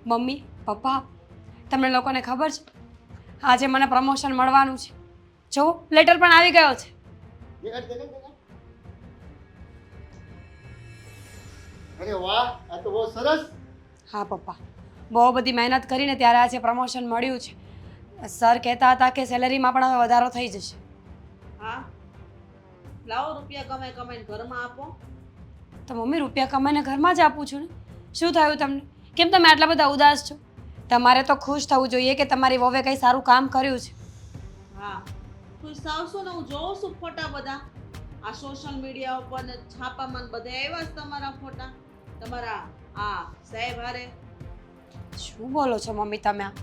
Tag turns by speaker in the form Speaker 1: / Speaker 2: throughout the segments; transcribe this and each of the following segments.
Speaker 1: Mummy papa તમને લોકોને ખબર છે આજે મને પ્રમોશન મળવાનું છે. જો લેટર પણ આવી ગયો છે.
Speaker 2: અરે વાહ, આ તો બહુ સરસ.
Speaker 1: હા પપ્પા, બહુ બધી મહેનત કરીને ત્યારે આજે પ્રમોશન મળ્યું છે. સર કહેતા હતા કે સેલેરીમાં પણ હવે વધારો થઈ જશે.
Speaker 3: હા, લાવો રૂપિયા કમાઈ કમાઈને ઘરમાં આપો.
Speaker 1: તો મમ્મી રૂપિયા કમાઈને ઘરમાં જ આપું છું ને. શું થયું તમને? કેમ તમે આટલા બધા ઉદાસ છો? તમારે તો ખુશ થવું જોઈએ કે તમારી વહુએ કંઈ સારું કામ કર્યું છે.
Speaker 3: હા, ખુશ થાવશો ને? હું જોઉં છું ફોટા બધા આ સોશિયલ મીડિયા ઉપર ને છાપામાં ને બધે આવ્યા છે તમારા ફોટા. તમારા આ સાહેબ હારે.
Speaker 1: શું બોલો છો મમ્મી તમે આ?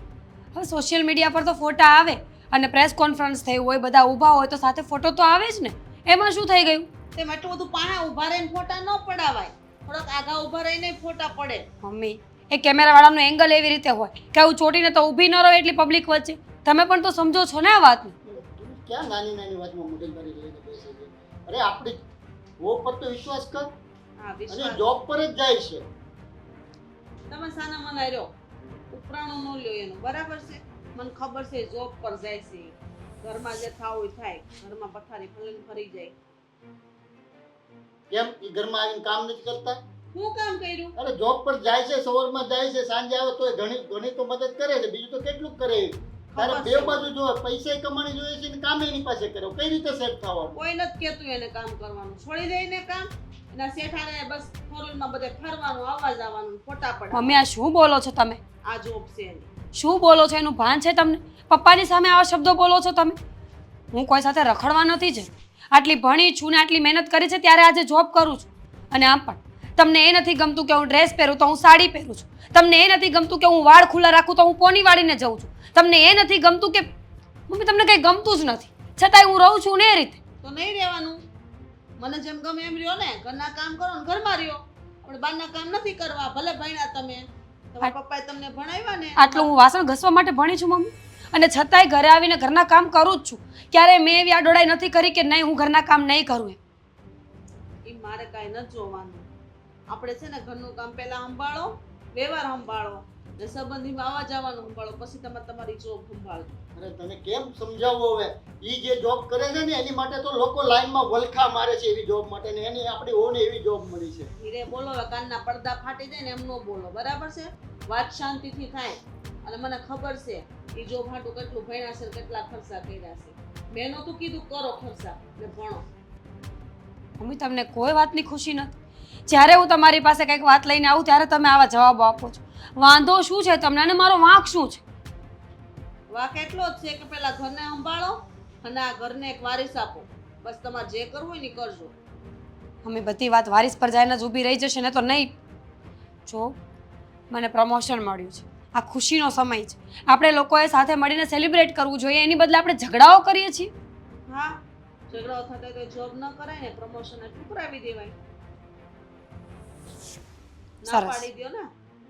Speaker 1: હવે સોશિયલ મીડિયા પર તો ફોટા આવે અને પ્રેસ કોન્ફરન્સ થઈ હોય, બધા ઊભા હોય તો સાથે ફોટો તો આવે જ ને. એમાં શું થઈ ગયું?
Speaker 3: તેમ એટલું બધું પાણા ઊભા રહીને ફોટા ન પડાવાય. થોડાક આગા ઊભા રહીને ફોટા પડે.
Speaker 1: મમ્મી એ કેમેરાવાળાનો એંગલ એવી રીતે હોય કે હું ચોટીને તો ઊભી ન રહો એટલી પબ્લિક વચ્ચે. તમે પણ તો સમજો છો ને આ વાતને.
Speaker 2: તું ક્યાં નાની નાની વાતમાં મગજમારી લઈને બેસે છે? અરે આપણી વહુ પર તો વિશ્વાસ કર.
Speaker 3: હા,
Speaker 2: અને
Speaker 3: વિશ્વાસ.
Speaker 2: જોબ પર જ જાય છે.
Speaker 3: તમે સાના મના રહ્યો, ઉપરાણું ન લ્યો એનું, બરાબર છે? મને ખબર છે જોબ પર જાય છે. ઘરમાં જે થાવું હોય થાય, ઘરમાં પથારી ફરીને ફરી જાય.
Speaker 2: કેમ એ ઘરમાં આવીને કામ નથી કરતા?
Speaker 3: શું કામ કર્યું?
Speaker 2: અરે જોબ પર જાય છે, સવારમાં જાય છે, સાંજે આવે તો ઘણી ઘણી તો મદદ કરે છે, બીજું તો કેટલું કરે. તારે
Speaker 3: ખબર
Speaker 2: બે
Speaker 3: છે.
Speaker 2: બાજુ જો પૈસા કમાણી જોઈએ છે ને કામ એની પાસે કરો. કઈ રીતે સેટ થવાનું?
Speaker 3: કોઈ નથી કેતું એને કામ કરવાનું, છોડી દે એને કામ. એના શેઠાને બસ ફોરવીલમાં બધે ફરવાનું, આવવા જવાનું, ફોટા પડાવવા.
Speaker 1: મમ્મી આ શું બોલો છો તમે?
Speaker 3: આ જોબ છે એની.
Speaker 1: શું બોલો છો? એનું ભાન છે તમને? પપ્પાની સામે આવા શબ્દો બોલો છો તમે? હું કોઈ સાથે રખડવા નથી જતી. આટલી ભણી છું ને આટલી મહેનત કરી છે ત્યારે આજે જોબ કરું છું. અને આમ પણ તમને એ નથી ગમતું કે હું ડ્રેસ પહેરું તો હું સાડી પહેરું છું. તમને એ નથી ગમતું કે હું વાળ ખુલ્લા રાખું તો હું પોની વાળીને જઉં છું. તમને એ નથી ગમતું કે મમ્મી તમને કંઈ ગમતું જ નથી છતાંય હું રહું છું ને એ રીતે.
Speaker 3: તો નહીં રહેવાનું. મને જેમ ગમે એમ રહ્યો ને. ઘરના કામ કરો ને ઘરમાં રહ્યો. આપણે બહારના કામ નથી કરવા. ભલે ભણ્યા તમે, તમારા પપ્પાએ તમને ભણાવ્યા ને.
Speaker 1: આટલું હું વાસણ ઘસવા માટે ભણી છું મમ્મી, અને છતાંય ઘરે આવીને ઘરના કામ કરું જ છું. ક્યારેય મેં એવી આડોડાઈ નથી કરી કે નહીં હું ઘરના કામ નહીં કરું એમ.
Speaker 3: એ મારે કાંઈ નથી જોવાનું. આપણે છે ને ઘરનું કામ પહેલા સંભાળો, વ્યવહાર સંભાળો, ને સંબંધીમાં આવવા જવાનું સંભાળો, પછી તમે તમારી જોબ સંભાળો.
Speaker 2: અરે તને કેમ સમજાવવો હવે? ઈ જે જોબ કરે છે ને એની માટે તો લોકો લાઈનમાં વલખા મારે છે એવી જોબ માટે, ને એની આપણી ઓને એવી જોબ મળી છે.
Speaker 3: ધીરે બોલો, હવે કાનના પડદા ફાટી જાય ને એમ ન બોલો, બરાબર છે? વાત શાંતિથી થાય. અને મને ખબર છે એ જોબ હાટું કેટલું ભણ્યા છે, કેટલા ખર્ચા કર્યા છે. મેં નહોતું કીધું કરો ખર્ચા ને ભણો.
Speaker 1: મમ્મી તમને કોઈ વાતની ખુશી નથી? જ્યારે હું તમારી પાસે કંઈક વાત લઈને આવું ત્યારે તમે આવા જવાબો આપો છો. વાંધો શું છે તમને અને મારો વાંક શું છે?
Speaker 3: વાક એટલો જ છે કે પેલા ઘરને સંભાળો અને આ ઘરને એક વારીસ આપો. બસ તમારે જે કરવું હોય ને ઈ કરજો.
Speaker 1: મમ્મી બધી વાત વારીસ પર જઈને જ ઊભી રહી જશે ને તો નહીં. જો મને પ્રમોશન મળ્યું છે, આ ખુશીનો સમય છે. આપણે લોકોએ સાથે મળીને સેલિબ્રેટ કરવું જોઈએ, એની બદલે આપણે ઝઘડાઓ કરીએ છીએ.
Speaker 3: હા, ઝઘડો થતો તો જોબ ન કરાય ને, પ્રમોશન એટલું કરાવી દેવાય. ના
Speaker 1: સરસ.
Speaker 3: પાડી દ્યો ને,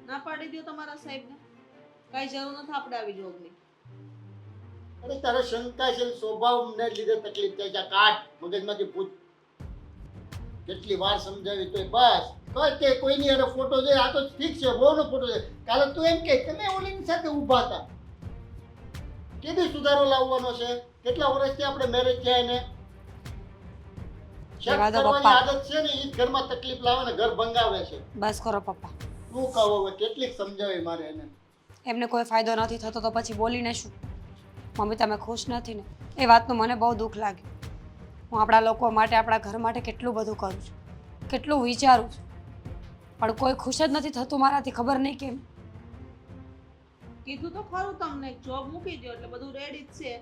Speaker 3: ના પાડી દ્યો તમારા સાહેબને. કઈ જરૂર નથી આપણે આવી જોબની.
Speaker 2: અરે તારે શંકાશીલ સ્વભાવને લીધે તકલીફ થાય છે. આ કાઢ મગજમાંથી પૂછ. કેટલી વાર સમજાવી તોય બસ કઈ કે કોઈની અરે ફોટો જોઈએ, આ તો ઠીક છે બહુનો ફોટો છે. કાલે તું એમ કે તમે ઓલીની સાથે ઊભા હતા. કેદી સુધારો લાવવાનો છે? કેટલા વર્ષથી આપણે મેરેજ થયા એને? શક
Speaker 1: રહેવા દો
Speaker 2: કરવાની
Speaker 1: પપ્પા.
Speaker 2: આદત છે ને ઈ જ ઘરમાં તકલીફ લાવે ને ઘર ભંગાવે છે.
Speaker 1: બસ કરો પપ્પા.
Speaker 2: શું કહો હવે? કેટલીક સમજાવી મારે એને.
Speaker 1: એમને કોઈ ફાયદો નથી થતો તો પછી બોલીને શું? મમ્મી તમે ખુશ નથી ને એ વાતનું મને બહુ દુઃખ લાગ્યું. હું આપણા લોકો માટે, આપણા ઘર માટે કેટલું બધું કરું છું, કેટલું વિચારું છું, પણ કોઈ ખુશ જ નથી થતું મારાથી. ખબર નહીં કેમ.
Speaker 3: કીધું તો ખરું તમને, જોબ મૂકી દો એટલે બધું રેડી જ છે.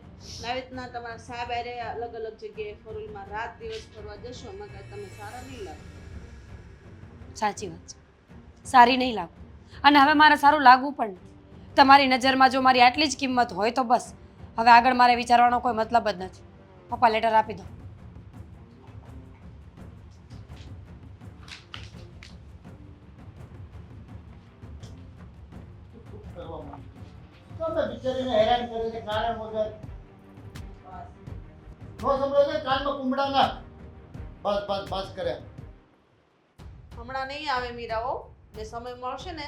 Speaker 3: આવી રીતના તમારા સાહેબ હારે અલગ અલગ જગ્યાએ ફોરવીલમાં રાત દિવસ ફરવા જશો એમાં કાંઈ તમે સારા નહીં લાગો.
Speaker 1: સાચી વાત છે, સારી નહીં લાગુ. અને હવે મારે સારું લાગવું પણ નહીં. તમારી નજરમાં જો મારી આટલી જ કિંમત હોય તો બસ, હવે આગળ મારે વિચારવાનો કોઈ મતલબ જ નથી. પપ્પા લેટર આપી દો.
Speaker 2: તમે બિચારીને હેરાન કરે છે કારણ વગર. નો સંભળાય છે કાનમાં કુંબડા ના. બસ બસ બસ કરે.
Speaker 3: હમણાં નહીં આવે મીરાઓ, ને સમય મળશે ને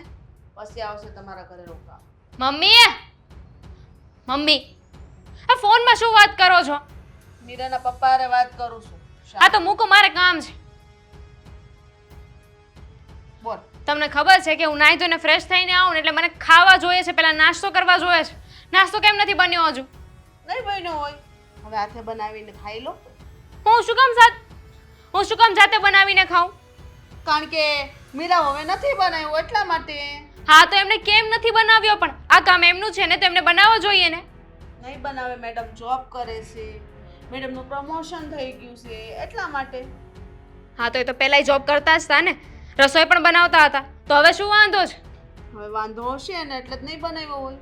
Speaker 3: પછી આવશે તમારા ઘરે રોકાવા.
Speaker 4: મમ્મી મમ્મી આ ફોનમાં શું વાત કરો છો?
Speaker 3: મીરાના પપ્પા હારે વાત કરું છું.
Speaker 4: આ તો મૂકો, મારે કામ છે.
Speaker 3: બોલ.
Speaker 4: તમને ખબર છે કે હું નાહી ધોઈને ફ્રેશ થઈને આવું ને એટલે મને ખાવા જોઈએ છે, પહેલા નાસ્તો કરવા જોઈએ છે. નાસ્તો કેમ નથી બન્યો હજુ?
Speaker 3: નહીં બન્યો હોય હવે હાથે બનાવીને ખાઈ લો.
Speaker 4: હું શું કામ જાતે બનાવીને ખાઉં?
Speaker 3: કારણ કે મીરા હવે નથી બનાવ્યું એટલા માટે.
Speaker 4: હા તો એમને કેમ નથી બનાવ્યો? પણ આ કામ એમનું છે ને, તો એમને બનાવવો જોઈએ ને.
Speaker 3: નહીં બનાવે, મેડમ જોબ કરે છે, મેડમનું પ્રમોશન થઈ ગયું છે એટલા માટે.
Speaker 4: હા તો એ તો પહેલાંય જોબ કરતા જ હતા ને, રસોઈ પણ બનાવતા હતા, તો હવે શું વાંધો છે?
Speaker 3: હવે વાંધો હશે ને એટલે જ નહીં બનાવ્યો હોય.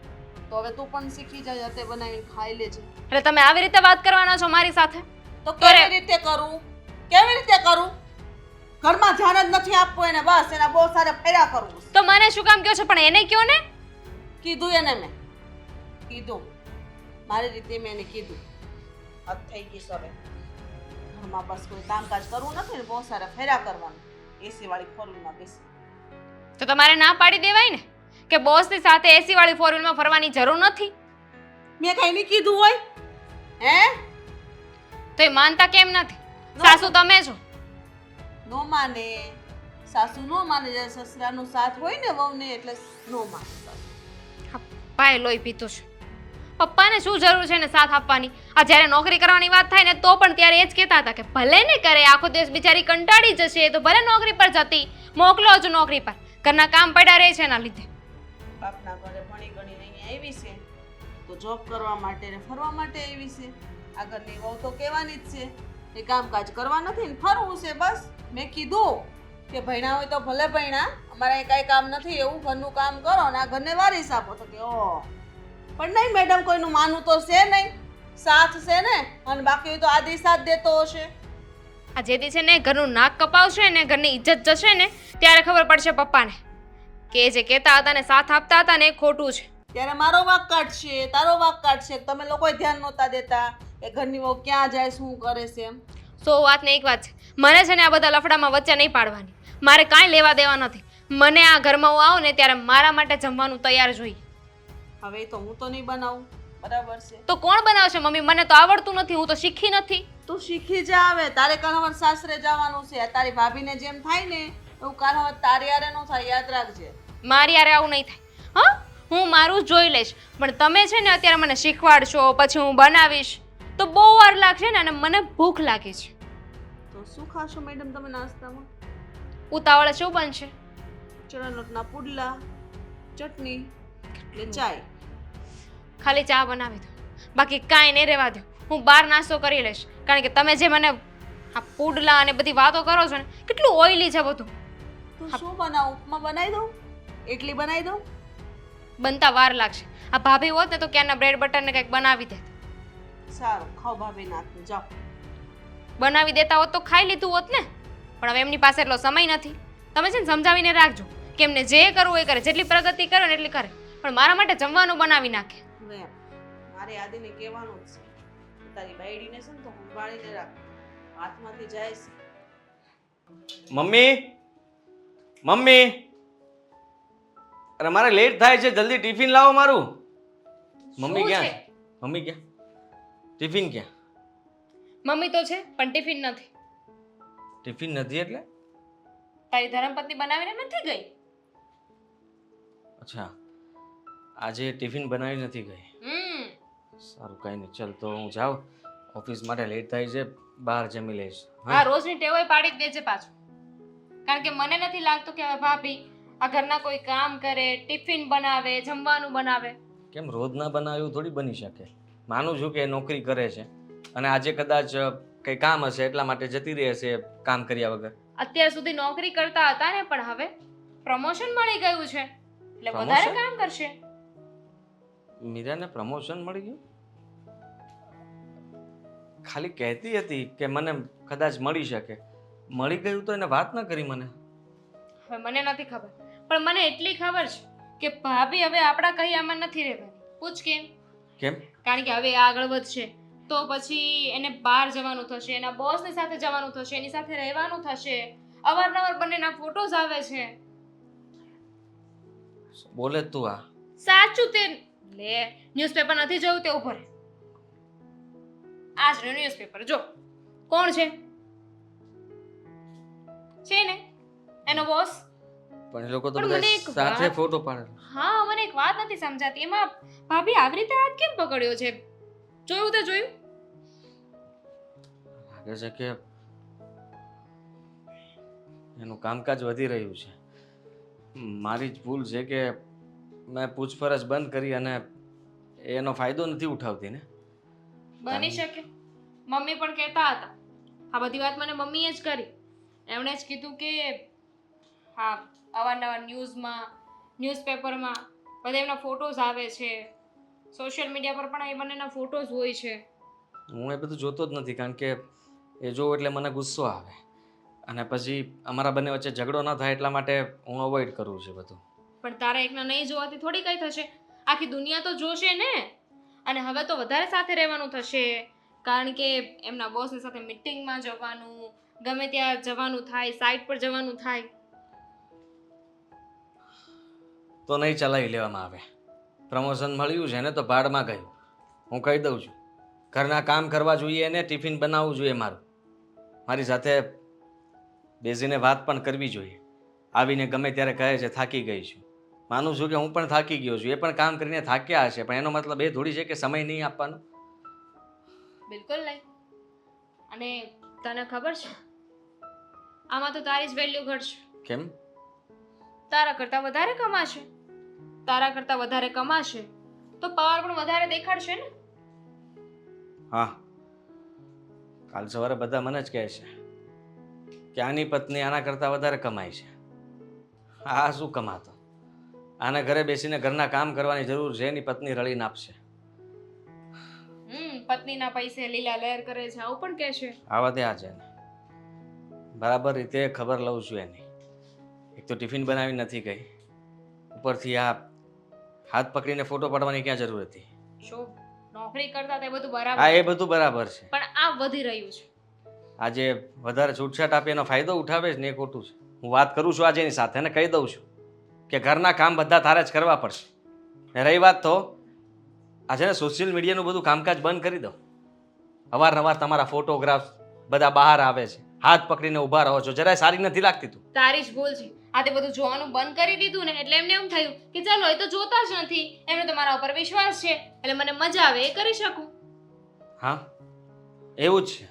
Speaker 3: તો હવે તું પણ શીખી જા, જાતે બનાવીને ખાઈ લેજે.
Speaker 4: એટલે તમે આવી રીતે વાત કરવાના છો મારી સાથે?
Speaker 3: તો કેવી રીતે કરું? કેવી રીતે કરું? ઘરમાં ધ્યાન જ નથી આપવું એને, બસ એના બહુ સારા ફેરા કરવું.
Speaker 4: તો મને શું કામ કહો છો? પણ એને કયો ને.
Speaker 3: કીધું એને મેં કીધું, મારી રીતે મેં એને કીધું. હદ થઈ ગઈ છે હવે. ઘરમાં બસ કોઈ કામકાજ કરવું નથી ને બહુ સારા ફેરા કરવાનું. એસી વાળી ફોરવ્હીલમાં બેસી.
Speaker 4: તો તમારે ના પાડી દેવાય ને કે બોસની સાથે એસી વાળી ફોર વ્હીલમાં ફરવાની જરૂર નથી.
Speaker 3: મેં કઈ નહીં કીધું હોય હે?
Speaker 4: તો એ માનતા કેમ નથી? સાસુ તમે છો.
Speaker 3: નો માને, સાસુ નો માને. જ્યારે સસરાનો સાથ હોય ને વહુને એટલે નો માને સાસુ.
Speaker 4: ભાઈ લોહી પીતું છે. પપ્પાને શું જરૂર છે ને સાથ આપવાની? આ જ્યારે નોકરી કરવાની વાત થાય ને તો પણ ત્યારે એ જ કહેતા હતા કે ભલે ને કરે, આખો દિવસ બિચારી કંટાળી જશે તો ભલે નોકરી પર જતી, મોકલો જ નોકરી પર, ઘરના કામ પડ્યા રહે છે એના લીધે.
Speaker 3: બાપના ઘરે ભણી ગણીને અહીંયા આવી છે તો જોબ કરવા માટે ને ફરવા માટે આવી છે. આ ઘરની વહુ તો કહેવાની જ છે એ કામકાજ કરવા નથી ને ફરવું છે બસ. મેં કીધું કે ભણ્યા હોય તો ભલે ભણ્યા, અમારે અહીં કાંઈ કામ નથી, એવું ઘરનું કામ કરો ને આ ઘરને વારીસ આપો. તો કે ઓહ, પણ નહીં મેડમ, કોઈનું માનવું તો છે નહીં, સાથ છે ને, અને બાકી તો આદિ સાથ દેતો હશે.
Speaker 4: આ જેથી છે ને ઘરનું નાક કપાવશે ને, ઘરની ઇજ્જત જશે ને, ત્યારે ખબર પડશે પપ્પાને કે જે કહેતા હતા ને સાથ આપતા હતા ને એ ખોટું છે.
Speaker 3: ત્યારે મારો વાંક કાઢશે, તારો વાંક કાઢશે. તમે લોકોએ ધ્યાન નહોતા દેતા એ ઘરની વહુ ક્યાં જાય, શું કરે છે એમ.
Speaker 4: સો વાત ને એક વાત છે, મને છે ને આ બધા લફડામાં વચ્ચે નહીં પાડવાની. મારે કાંઈ લેવા દેવા નથી. મને આ ઘરમાં હું આવું ને ત્યારે મારા માટે જમવાનું તૈયાર જોઈએ.
Speaker 3: હવે તો હું તો નહીં બનાવું, બરાબર છે?
Speaker 4: તો કોણ બનાવશે મમ્મી? મને તો આવડતું નથી, હું તો શીખી નથી.
Speaker 3: તું શીખી જા. હવે તારે કણવર સાસરે જવાનું છે. તારી ભાભીને જેમ થાય ને એવું કણવર તારી હારે ન થાય, યાદ રાખજે.
Speaker 4: મારી યારે આવું નહીં થાય. હા, હું મારું જ જોઈ લઈશ. પણ તમે છે ને અત્યારે મને શીખવાડશો, પછી હું બનાવીશ તો બહુ વાર લાગશે ને, અને મને ભૂખ લાગી છે.
Speaker 3: તો શું ખાશો મેડમ તમે નાસ્તામાં?
Speaker 4: ઉતાવળે શું બનશે?
Speaker 3: ચણા લોટના પુડલા, ચટણી ને ચાય.
Speaker 4: ખાલી ચા બનાવી દો, બાકી કાંઈ નહીં રહેવા દો. હું બહાર નાસ્તો કરી લઈશ. કારણ કે તમે જે મને આ પુડલા અને બધી વાતો કરો છો ને, કેટલું ઓઇલી છે બધું.
Speaker 3: તો શું બનાવું? ઉપમા બનાવી દઉં? ઇડલી બનાવી દઉં?
Speaker 4: બનતા વાર લાગશે. આ ભાભી હોત ને તો ક્યારના બ્રેડ બટર ને કંઈક બનાવી દે.
Speaker 3: સારું, ખાઓ ભાભી નાખને જાઓ.
Speaker 4: બનાવી દેતા હોત તો ખાઈ લીધું હોત ને. પણ હવે એમની પાસે એટલો સમય નથી. તમે છે ને સમજાવીને રાખજો કે એમને જે કરવું એ કરે, જેટલી પ્રગતિ કરે ને એટલી કરે, પણ મારા માટે જમવાનું બનાવી નાખે.
Speaker 3: હવે મારે આદિને કહેવાનું જ છે, તારી બાયડીને છે ને તો સંભાળીને રાખ, હાથમાંથી જાય છે.
Speaker 5: મમ્મી, અરે મારે લેટ થાય છે, જલ્દી ટિફિન લાવો મારું. મમ્મી
Speaker 4: શું
Speaker 5: ક્યાં?
Speaker 4: છે?
Speaker 5: મમ્મી ક્યાં? ટિફિન ક્યાં?
Speaker 4: મમ્મી તો છે પણ ટિફિન નથી.
Speaker 5: ટિફિન નથી એટલે?
Speaker 4: તારી ધર્મપત્ની બનાવીને નથી ગઈ.
Speaker 5: અચ્છા, આજે ટિફિન બનાવી નથી ગઈ. સારું, કાંઈ નહીં, ચાલ તો હું જાઉં, ઓફિસ માટે લેટ થાય છે, બહાર જમી લઈશ.
Speaker 4: હા, રોજની ટેવોય પાડી જ દેજે પાછું. કારણ કે મને નથી લાગતું કે હવે ભાભી આ ઘરના કોઈ કામ કરે, ટિફિન બનાવે, જમવાનું બનાવે.
Speaker 5: કેમ રોજ ના બનાવ્યું થોડી બની શકે? માનું છું કે એ નોકરી કરે છે અને આજે કદાચ કંઈ કામ હશે એટલા માટે જતી રહે છે કામ કર્યા વગર.
Speaker 4: અત્યાર સુધી નોકરી કરતા હતા ને, પણ હવે પ્રમોશન મળી ગયું છે એટલે વધારે
Speaker 5: Promotion?
Speaker 4: કામ કરશે.
Speaker 5: મીરાને પ્રમોશન મળી ગયું? ખાલી કહેતી હતી કે મને કદાચ મળી શકે. મળી ગયું તો એને વાત ન કરી મને.
Speaker 4: હવે મને નથી ખબર, પણ મને એટલી ખબર છે કે ભાભી હવે આપણા કહીયામાં નથી રહેવાની. પૂછ કેમ?
Speaker 5: કેમ?
Speaker 4: કારણ કે હવે એ આગળ વધશે તો પછી એને બહાર જવાનું થશે, એના બોસની સાથે જવાનું થશે, એની સાથે રહેવાનું થશે. અવારનવાર બંનેના ફોટોઝ આવે છે.
Speaker 5: બોલે જ તું આ
Speaker 4: સાચું તે લે ન્યૂઝપેપર નથી જોયું તે ઉપર આજનું ન્યૂઝપેપર જો કોણ છે ને એનો બોસ.
Speaker 5: પણ એ લોકો તો
Speaker 4: પણ
Speaker 5: બધા
Speaker 4: મને એક
Speaker 5: સાથે
Speaker 4: વાત-
Speaker 5: ફોટો પાડે.
Speaker 4: હા મને એક વાત નથી સમજાતી એમાં ભાભી આવી રીતે હાથ કેમ પકડ્યો છે? જોયું તે જોયું?
Speaker 5: લાગે છે કે એનું કામકાજ વધી રહ્યું છે. મારી જ ભૂલ છે કે મેં પૂછપરછ બંધ કરી અને એનો ફાયદો નથી ઉઠાવતી ને.
Speaker 4: બની શકે. મમ્મી પણ કહેતા હતા આ બધી વાત મને મમ્મીએ જ કરી. એમણે જ કીધું કે હા અવારનવાર ન્યૂઝપેપરમાં બધા એમના ફોટોઝ આવે છે, સોશિયલ મીડિયા પર પણ એ બંનેના ફોટોઝ હોય છે.
Speaker 5: હું એ બધું જોતો જ નથી કારણ કે એ જોઉં એટલે મને ગુસ્સો આવે અને પછી અમારા બંને વચ્ચે ઝઘડો ન થાય એટલા માટે હું અવોઇડ કરું છું બધું.
Speaker 4: પણ તારા એકના નહીં જોવાથી થોડી કઈ થશે, આખી દુનિયા તો જોશે ને. અને હવે તો વધારે સાથે રહેવાનું થશે કારણ કે એમના બોસની સાથે મીટિંગમાં જવાનું, ગમે ત્યાં જવાનું થાય, સાઇટ પર જવાનું થાય.
Speaker 5: તો નહીં ચલાવી લેવામાં આવે. પ્રમોશન મળ્યું છે ને તો ભાડમાં ગયું. હું કહી દઉં છું ઘરના કામ કરવા જોઈએ ને ટિફિન બનાવવું જોઈએ મારું. મારી સાથે બેસીને વાત પણ કરવી જોઈએ. આવીને ગમે ત્યારે કહે છે થાકી ગઈ છું. માનું છું કે હું પણ થાકી ગયો છું. એ પણ કામ કરીને થાક્યા હશે પણ એનો મતલબ એ થોડી છે કે સમય નહીં આપવાનો.
Speaker 4: બિલકુલ નહીં. અને તને ખબર છે આમાં તો તારી જ વેલ્યુ ઘટશે.
Speaker 5: કેમ?
Speaker 4: તારા કરતાં વધારે કમાશે. તારા કરતાં વધારે કમાશે તો પાવર પણ વધારે દેખાડશે ને.
Speaker 5: હા, કાલ સવારે બધા મને જ કહે છે કે આની પત્ની આના કરતાં વધારે કમાય છે. આ શું કમાતો? આને ઘરે બેસીને ઘરના કામ કરવાની જરૂર છે, એની પત્ની રળીને આપશે.
Speaker 4: પત્નીના પૈસે લીલા લહેર કરે છે આવું પણ કહે છે.
Speaker 5: આવા દે આ છે ને બરાબર રીતે ખબર લઉં છું એની. એક તો ટિફિન બનાવી નથી ગઈ, ઉપરથી આ હાથ પકડીને ફોટો પાડવાની ક્યાં જરૂર હતી?
Speaker 4: શું નોકરી કરતા તે બધું
Speaker 5: હા,
Speaker 4: બરાબર
Speaker 5: એ બધું બરાબર છે.
Speaker 4: પણ આ વધી રહ્યું છે.
Speaker 5: આજે વધારે છૂટછાટ આપી એનો ફાયદો ઉઠાવે છે ને એ ખોટું છે. હું વાત કરું છું આજે એની સાથે અને કહી દઉં છું કે ઘરના કામ બધા તારે જ કરવા પડશે. ને રહી વાત તો આજે ને સોશિયલ મીડિયાનું બધું કામકાજ બંધ કરી દો. અવારનવાર તમારા ફોટોગ્રાફ બધા બહાર આવે છે, હાથ પકડીને ઊભા રહો છો, જરાય સારી નથી લાગતી તું.
Speaker 4: તારી જ ભૂલ છે. આ તે બધું જોવાનું બંધ કરી દીધું ને એટલે એમને એમ થયું કે ચાલો એ તો જોતા જ નથી, એમને તો મારા ઉપર વિશ્વાસ છે એટલે મને મજા આવે એ કરી શકું.
Speaker 5: હા, એવું જ છે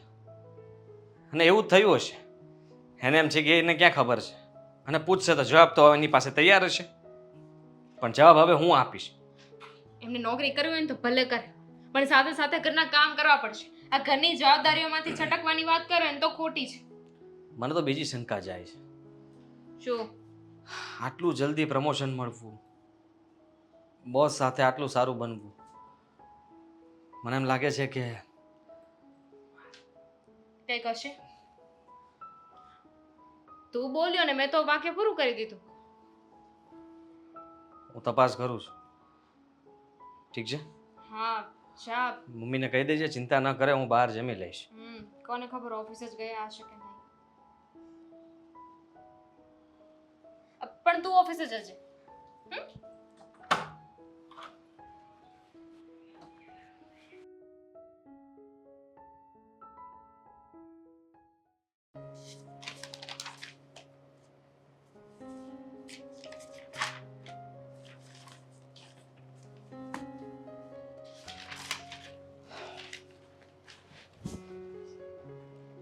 Speaker 5: અને એવું જ થયું હશે. એને એમ છે કે એને ક્યાં ખબર છે અને પૂછશે તો જવાબ તો એની પાસે તૈયાર હશે પણ જવાબ હવે હું આપીશ.
Speaker 4: એમને નોકરી કરવી હોય ને તો ભલે કરે પણ સાથે સાથે ઘરના કામ કરવા પડશે. આ ઘરની જવાબદારીઓમાંથી છટકવાની વાત કરે ને તો ખોટી છે.
Speaker 5: મને તો બીજી શંકા જાય છે.
Speaker 4: શું?
Speaker 5: આટલું જલ્દી પ્રમોશન મળવું, બોસ સાથે આટલું સારું બનવું, મને એમ લાગે છે કે
Speaker 4: કંઈક હશે. તું બોલ્યો ને મેં તો વાક્ય પૂરું કરી દીધું.
Speaker 5: હું તપાસ કરું છું. ઠીક છે?
Speaker 4: હા જા.
Speaker 5: મમ્મીને કહી દેજે ચિંતા ન કરે, હું બહાર જમી લઈશ.
Speaker 4: કોને ખબર ઓફિસે જ ગયા હશે કે નહીં. પણ તું ઓફિસે જજે.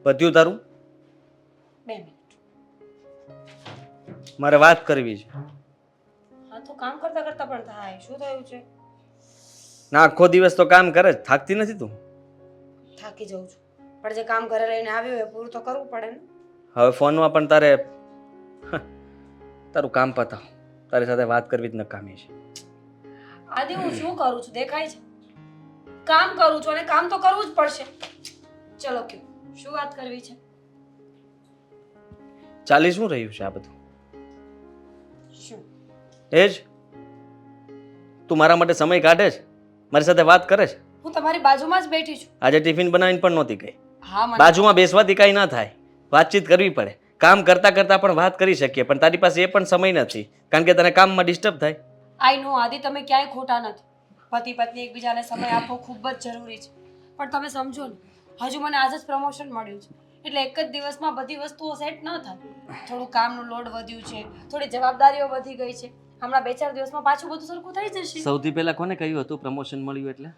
Speaker 5: પત્યું તારું?
Speaker 1: 2 મિનિટ.
Speaker 5: મારે વાત કરવી છે.
Speaker 1: હા તો કામ કરતા કરતા પણ થાય. શું થયું છે?
Speaker 5: ના, આખો દિવસ તો કામ કરે જ, થાકતી નથી તું?
Speaker 1: થાકી જાઉં છું પણ જે કામ ઘરે લઈને આવ્યો હોય પૂરું તો કરવું પડે ને.
Speaker 5: હવે ફોનમાં પણ તારું કામ પતાવ. તારી સાથે વાત કરવી જ નકામી છે.
Speaker 1: આદિ હું શું કરું છું દેખાય છે? કામ કરું છું અને કામ તો કરવું જ પડશે. ચલો કયો શું વાત કરવી છે?
Speaker 5: ચાલી શું રહ્યું છે આ બધું?
Speaker 1: શું?
Speaker 5: એ જ તું મારા માટે સમય કાઢે છે, મારી સાથે વાત કરે છે.
Speaker 1: હું તમારી બાજુમાં જ બેઠી છું.
Speaker 5: આજે ટિફિન બનાવીને પણ નહોતી ગઈ.
Speaker 1: હા મને
Speaker 5: બાજુમાં બેસવાથી કાંઈ ના થાય, વાતચીત કરવી પડે. કામ કરતા કરતા પણ વાત કરી શકીએ પણ તારી પાસે એ પણ સમય નથી કારણ કે તને કામમાં ડિસ્ટર્બ થાય.
Speaker 1: આઈ નો આદિ, તમે ક્યાંય ખોટા નથી. પતિ પત્ની એકબીજાને સમય આપવો ખૂબ જ જરૂરી છે. પણ તમે સમજો ને, હજુ મને આજ જ પ્રમોશન મળ્યું છે, એટલે એક જ દિવસમાં બધી વસ્તુઓ સેટ ન થાય. થોડું કામનું લોડ વધ્યું છે, થોડી જવાબદારીઓ વધી ગઈ છે. હમણાં 2-4 દિવસમાં પાછું બધું સરખું થઈ જશે.
Speaker 5: સૌથી પહેલા કોને કહ્યું હતું પ્રમોશન મળ્યું એટલે?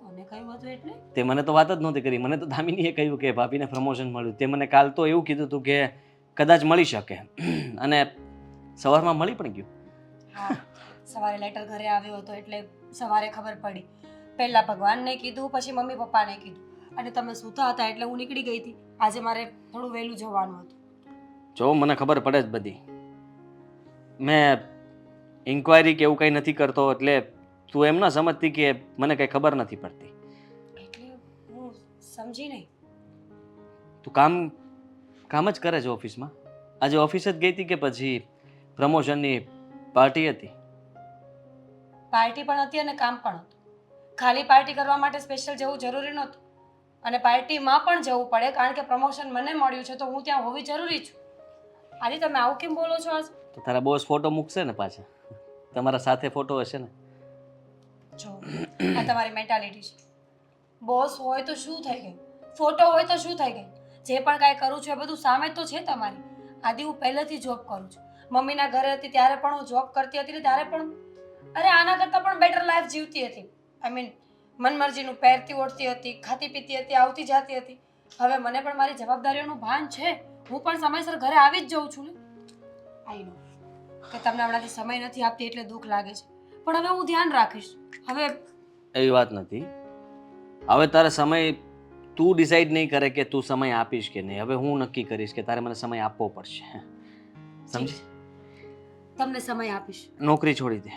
Speaker 1: કોને કહ્યું હતું એટલે?
Speaker 5: તે મને તો વાત જ નહોતી કરી. મને તો દામિનીએ કહ્યું કે ભાભીને પ્રમોશન મળ્યું. તે મને કાલ તો એવું કીધું હતું કે કદાચ મળી શકે, અને સવારમાં મળી પણ ગયું.
Speaker 1: હા, સવારે લેટર ઘરે આવ્યો હતો એટલે સવારે ખબર પડી. પહેલા ભગવાનને કીધું, પછી મમ્મી પપ્પાને કીધું, અને તમે સૂતા હતા એટલે હું નીકળી ગઈ હતી. આજે મારે થોડું વહેલું જવાનું હતું.
Speaker 5: જો મને ખબર પડે જ બધી. મેં ઇન્ક્વાયરી કે એવું કંઈ નથી કરતો, એટલે તું એમ ન સમજતી કે મને કંઈ ખબર નથી પડતી.
Speaker 1: એટલે હું સમજી નહીં.
Speaker 5: તું કામ જ કરે છે ઓફિસમાં? આજે ઓફિસ જ ગઈ હતી કે પછી પ્રમોશનની પાર્ટી હતી?
Speaker 1: પાર્ટી પણ હતી અને કામ પણ હતું. ખાલી પાર્ટી કરવા માટે સ્પેશિયલ જવું જરૂરી નહોતું, અને પાર્ટીમાં પણ જવું પડે, કારણ કે પ્રમોશન મને મળ્યું છે તો હું ત્યાં હોવી જરૂરી છું. આજે તમે આવું કેમ બોલો છો? આજ
Speaker 5: તો તારા બોસ ફોટો મૂકશે ને પાછા? તમારા સાથે ફોટો હશે ને?
Speaker 1: જો, આ તમારી મેન્ટાલિટી છે. બોસ હોય તો શું થઈ ગયું, ફોટો હોય તો શું થઈ ગયું? જે પણ કાંઈ કરું છું એ બધું સામે તો છે તમારી. આદિ, હું પહેલેથી જોબ કરું છું. મમ્મીના ઘરે હતી ત્યારે પણ હું જોબ કરતી હતી ને ત્યારે પણ આના કરતાં પણ બેટર લાઈફ જીવતી હતી. આઈ મીન, મનમરજીનું પહેરતી ઓઢતી હતી, ખાતી પીતી હતી, આવતી જાતી હતી. હવે મને પણ મારી જવાબદારીઓનું ભાન છે. હું પણ સમયસર ઘરે આવી જ જઉં છું ને. આઈ નો કે તમને હમણાંથી સમય નથી આપતી એટલે દુઃખ લાગે છે, પણ હવે હું ધ્યાન રાખીશ. હવે
Speaker 5: એવી વાત નથી. હવે તારે સમય તું ડિસાઈડ નહીં કરે કે તું સમય આપીશ કે નહીં. હવે હું નક્કી કરીશ કે તારે મને સમય આપવો પડશે. સમજી?
Speaker 1: તમને સમય આપીશ.
Speaker 5: નોકરી છોડી દે.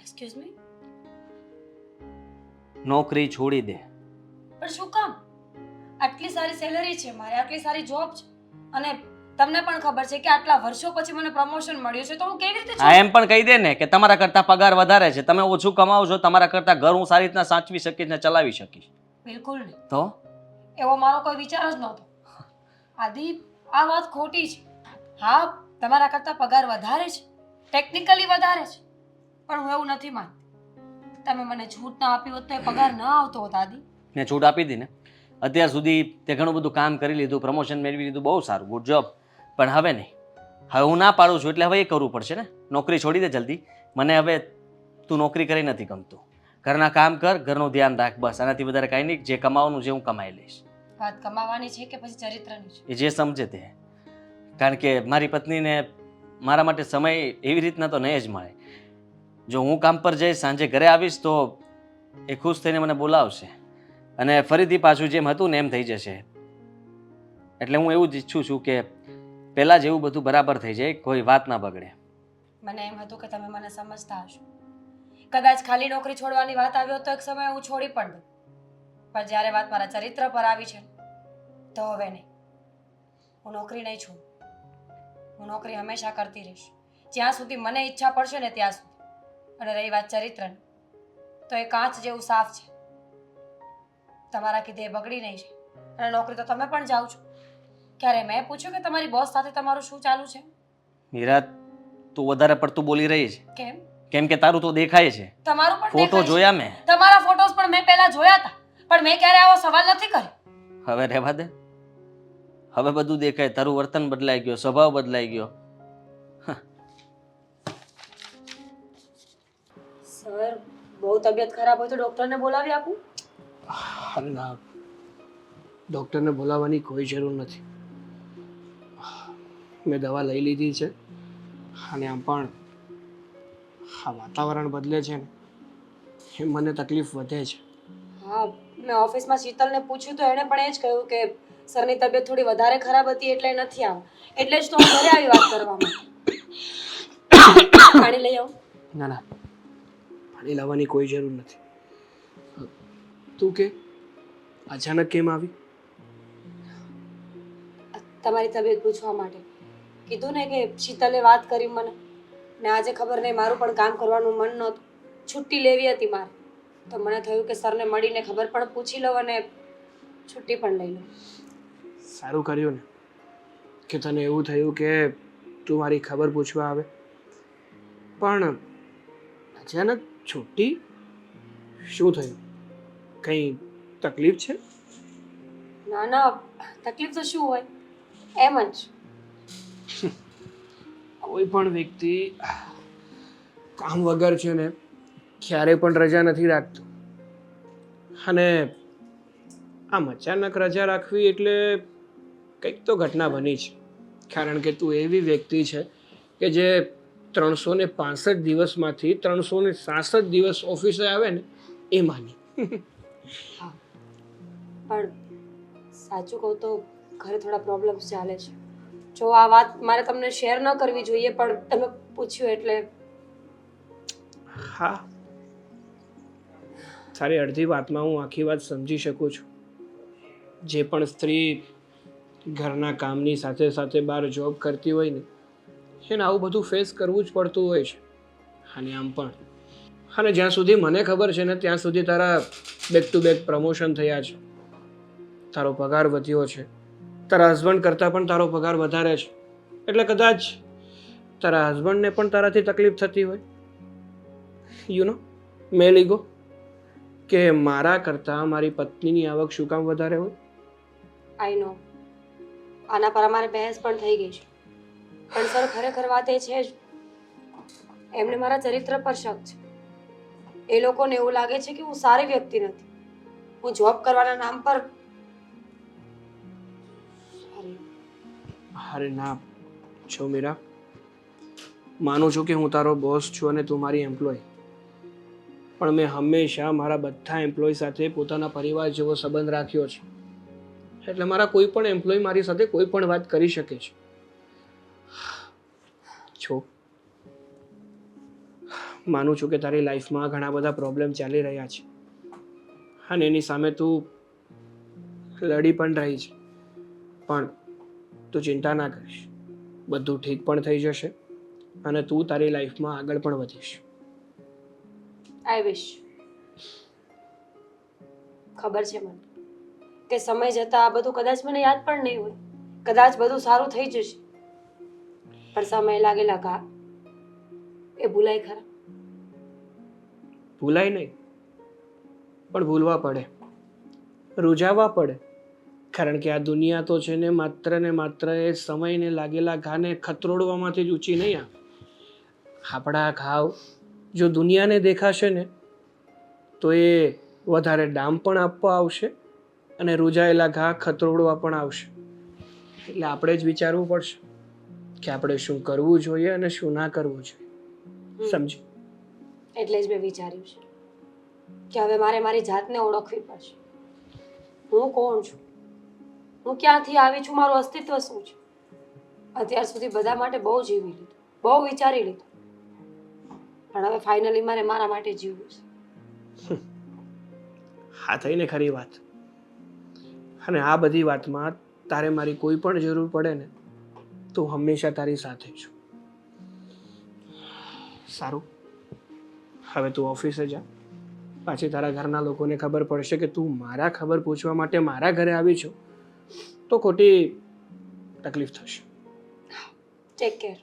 Speaker 1: Excuse me?
Speaker 5: નોકરી છોડી દે.
Speaker 1: પણ શું કામ? આટલી સારી સેલરી છે મારે, આટલી સારી જોબ છે, અને તમને પણ ખબર છે કે આટલા વર્ષો પછી મને પ્રમોશન મળ્યું છે, તો હું કેવી રીતે
Speaker 5: હા, એમ પણ કહી દે ને કે તમારા કરતાં પગાર વધારે છે, તમે ઓછું કમાવો છો, તમારા કરતાં ઘર હું સારી રીતના સાચવી શકીશ ને ચલાવી શકીશ.
Speaker 1: બિલકુલ નહીં.
Speaker 5: તો
Speaker 1: એવો મારો કોઈ વિચાર જ નહોતો. આદિ, આ વાત ખોટી છે. હા, તમારા કરતાં પગાર વધારે છે, ટેકનિકલી વધારે છે, પણ હું એવું નથી માનતી. તમે મને છૂટ ના આપી હોત તો એ પગાર ના આવતો હોત. આદિ,
Speaker 5: મેં છૂટ આપી હતી ને. અત્યાર સુધી તે ઘણું બધું કામ કરી લીધું, પ્રમોશન મેળવી લીધું, બહુ સારું, ગુડ જોબ. પણ હવે નહીં. હવે હું ના પાડું છું એટલે હવે એ કરવું પડશે ને. નોકરી છોડી દે જલ્દી. મને હવે તું નોકરી કરી નથી ગમતું. ઘરના કામ કર, ઘરનું ધ્યાન રાખ, બસ. આનાથી વધારે કાંઈ નહીં. જે કમાવાનું છે હું કમાઈ લઈશ.
Speaker 1: વાત કમાવાની છે કે પછી ચરિત્રની છે?
Speaker 5: એ જે સમજે તે. કારણ કે મારી પત્નીને મારા માટે સમય એવી રીતના તો નહીં જ મળે. જો હું કામ પર જઈશ, સાંજે ઘરે આવીશ તો એ ખુશ થઈને મને બોલાવશે, અને ફરીથી પાછું જેમ હતું ને એમ થઈ જશે. એટલે હું એવું જ ઈચ્છું છું કે પહેલાં જેવું બધું બરાબર થઈ જાય, કોઈ વાત ના બગડે.
Speaker 1: મને એમ હતું કે તમે મને સમજતા હશો. કદાચ ખાલી નોકરી છોડવાની વાત આવી હોત તો એક સમય હું છોડી પણ દઉં, પણ જ્યારે વાત મારા ચરિત્ર પર આવી છે તો હવે નહીં. હું નોકરી નહીં છોડું. હું નોકરી હંમેશા કરતી રહીશ, જ્યાં સુધી મને ઈચ્છા પડશે ને ત્યાં સુધી. અને રહી વાત ચરિત્રની, તો એ કાચ જેવું સાફ છે. તમારા કીધે બગડી નહીં છે. અને નોકરી તો તમે પણ જાઓ છો. ક્યારે મેં પૂછ્યું કે તમારી બોસ સાથે તમારું શું ચાલુ છે?
Speaker 5: મીરા, તું વધારે પડતું બોલી રહી છે.
Speaker 1: કેમ?
Speaker 5: કેમ કે તારું તો દેખાય છે.
Speaker 1: તમારું પણ
Speaker 5: ફોટો
Speaker 1: દેખાય છે.
Speaker 5: જોયા મેં.
Speaker 1: તમારા ફોટોસ પણ મેં પહેલા જોયા હતા, પણ મેં ક્યારે આવો સવાલ નથી કર્યો.
Speaker 5: હવે રહેવા દે. હવે બધું દેખાય. તારું વર્તન બદલાઈ ગયો, સ્વભાવ બદલાઈ ગયો.
Speaker 1: સર, બહુ તબિયત ખરાબ હોય તો ડોક્ટરને બોલાવી આપું?
Speaker 6: ના, ડૉક્ટરને બોલાવવાની કોઈ જરૂર નથી. મેં દવા લઈ લીધી છે, અને આમ પણ આ વાતાવરણ બદલે છે ને એ મને તકલીફ વધે છે.
Speaker 1: હા, મેં ઓફિસમાં શીતલને પૂછ્યું તો એણે પણ એ જ કહ્યું કે સરની તબિયત થોડી વધારે ખરાબ હતી એટલે નથી આવું. એટલે જ તો હું ઘરે આવી વાત કરવા માટે. પાણી લઈ આવું?
Speaker 6: ના ના, પાણી લાવવાની કોઈ જરૂર નથી. તું કે અચાનક કેમ આવી?
Speaker 1: તમારી તબિયત પૂછવા માટે કીધું ને કે શીતલે વાત કરી મને, ને આજે ખબર નહીં મારું પણ કામ કરવાનું મન નહોતું, છુટ્ટી લેવી હતી મારે, તો મને થયું કે સરને મળીને ખબર પણ પૂછી લઉં અને છુટ્ટી પણ લઈ લઉં.
Speaker 6: સારું કર્યું ને કે તને એવું થયું કે તું મારી ખબર પૂછવા આવે. પણ અચાનક છુટ્ટી શું થયું? કંઈ તકલીફ છે?
Speaker 1: ના ના, તકલીફ તો શું હોય, એમ જ.
Speaker 6: કોઈ પણ વ્યક્તિ કામ વગર છે ને ક્યારે પણ રજા નથી રાખતો. અને આમ અચાનક રજા રાખવી એટલે કંઈક તો ઘટના બની છે. કારણ કે તું એવી વ્યક્તિ છે કે જે 365 દિવસમાંથી 366 દિવસ ઓફિસે આવે ને એ માની.
Speaker 1: પણ સાચું કહું તો ઘરે થોડા પ્રોબ્લેમ્સ ચાલે છે. જો આ વાત મારે તમને શેર ન કરવી જોઈએ, પણ તમે પૂછ્યું એટલે.
Speaker 6: હા, તારી અડધી વાતમાં હું આખી વાત સમજી શકું છું. જે પણ સ્ત્રી ઘરના કામની સાથે સાથે બહાર જોબ કરતી હોય ને એને આવું બધું ફેસ કરવું જ પડતું હોય છે. અને આમ પણ અને જ્યાં સુધી મને ખબર છે ને ત્યાં સુધી તારા બેક ટુ બેક પ્રમોશન થયા છે, તારો પગાર વધ્યો છે, તારા હસબન્ડ કરતાં પણ તારો પગાર વધારે છે. એટલે કદાચ તારા હસબન્ડને પણ તારાથી તકલીફ થતી હોય, યુ નો મેલ ઈગો, કે મારા કરતાં મારી પત્નીની આવક શું કામ વધારે હોય.
Speaker 1: આઈ નો, આના પર અમારે બહેસ પણ થઈ ગઈ છે. પણ સર, ખરેખર વાત એ છે જ, એમને મારા ચરિત્ર પર શક છે. એ લોકોને એવું લાગે છે કે હું સારી વ્યક્તિ નથી. હું જોબ કરવાના નામ પર
Speaker 6: અરે ના, છો મીરા, માનું છું કે હું તારો બોસ છું અને તું મારી એમ્પ્લોય, પણ મેં હંમેશા મારા બધા એમ્પ્લોય સાથે પોતાના પરિવાર જેવો સંબંધ રાખ્યો છે. એટલે મારા કોઈ પણ એમ્પ્લોય મારી સાથે કોઈ પણ વાત કરી શકે છે. છો, માનું છું કે તારી લાઈફમાં ઘણા બધા પ્રોબ્લેમ ચાલી રહ્યા છે અને એની સામે તું લડી પણ રહી છે. પણ તું ચિંતા ના કરીશ, બધું ઠીક પણ થઈ જશે અને તું તારી લાઈફમાં આગળ પણ વધીશ.
Speaker 1: આઈ વિશ. ખબર છે મને કે સમય જતાં આ બધું કદાચ મને યાદ પણ નહીં હોય, કદાચ બધું સારું થઈ જશે, પણ સમય લાગેલા ઘા એ ભૂલાય ખરા.
Speaker 6: ભૂલાય નહીં, પણ ભૂલવા પડે, રૂઝાવવા પડે. કારણ કે આ દુનિયા તો છે ને માત્ર એ સમયને લાગેલા ઘાને ખતરોડવામાંથી જ ઊંચી નહીં આવે. આપણા ઘાવ જો દુનિયાને દેખાશે ને તો એ વધારે ડામ પણ આપવા આવશે અને રૂઝાયેલા ઘા ખતરોડવા પણ આવશે. એટલે આપણે જ વિચારવું પડશે કે આપણે શું કરવું જોઈએ અને શું ના કરવું જોઈએ. સમજી?
Speaker 1: એટલે જ મેં વિચાર્યું છે કે હવે મારે મારી જાતને ઓળખવી પડશે. હું કોણ છું, હું ક્યાંથી આવી છું, મારું અસ્તિત્વ શું છે. અત્યાર સુધી બધા માટે બહુ જીવી લીધું, બહુ વિચારી લીધું, પણ હવે ફાઇનલી મારે મારા માટે જીવવું છે.
Speaker 6: હા, થઈને ખરી વાત. અને આ બધી વાતમાં તારે મારી કોઈ પણ જરૂર પડે ને તો હંમેશા તારી સાથે છું. સારું, હવે તું ઓફિસે જા. પાછી તારા ઘરના લોકોને ખબર પડશે કે તું મારા ખબર પૂછવા માટે મારા ઘરે આવી છું તો ખોટી તકલીફ થશે.
Speaker 1: Take care.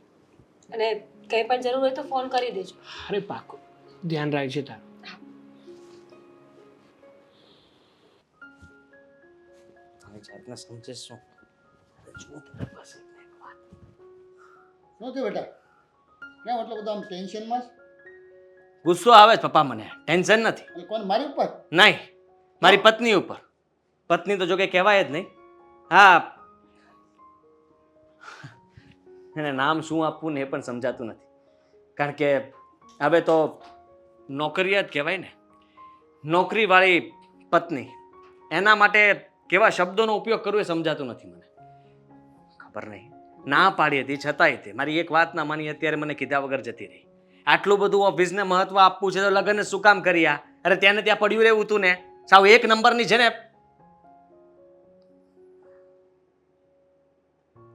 Speaker 1: અને કંઈ પણ જરૂર હોય તો ફોન કરી દેજો.
Speaker 6: અરે પાકું, ધ્યાન રાખજે તારું.
Speaker 5: તારી જાતને સમજે શું?
Speaker 2: શું થયું બેટા? ક્યાં એટલો બધો આમ ટેન્શનમાં છે?
Speaker 5: ગુસ્સો આવે છે પપ્પા મને, ટેન્શન નથી.
Speaker 2: અને કોણ, મારી ઉપર?
Speaker 5: નહીં, મારી પત્ની ઉપર. પત્ની તો જો કે કહેવાય જ નહીં. હા, એને નામ શું આપવું ને એ પણ સમજાતું નથી. કારણ કે હવે તો નોકરિયાત કહેવાય ને, નોકરીવાળી પત્ની, એના માટે કેવા શબ્દોનો ઉપયોગ કરવો એ સમજાતું નથી મને. ખબર નહીં, ના પાડી હતી છતાંય તે મારી એક વાત ના માની, અત્યારે મને કીધા વગર જતી રહી. આટલું બધું ઓફિસને મહત્વ આપવું છે તો લગ્ન શું કામ કર્યા? અરે ત્યાં ત્યાં પડ્યું રહેવું તું ને, સાવ એક નંબરની છે ને.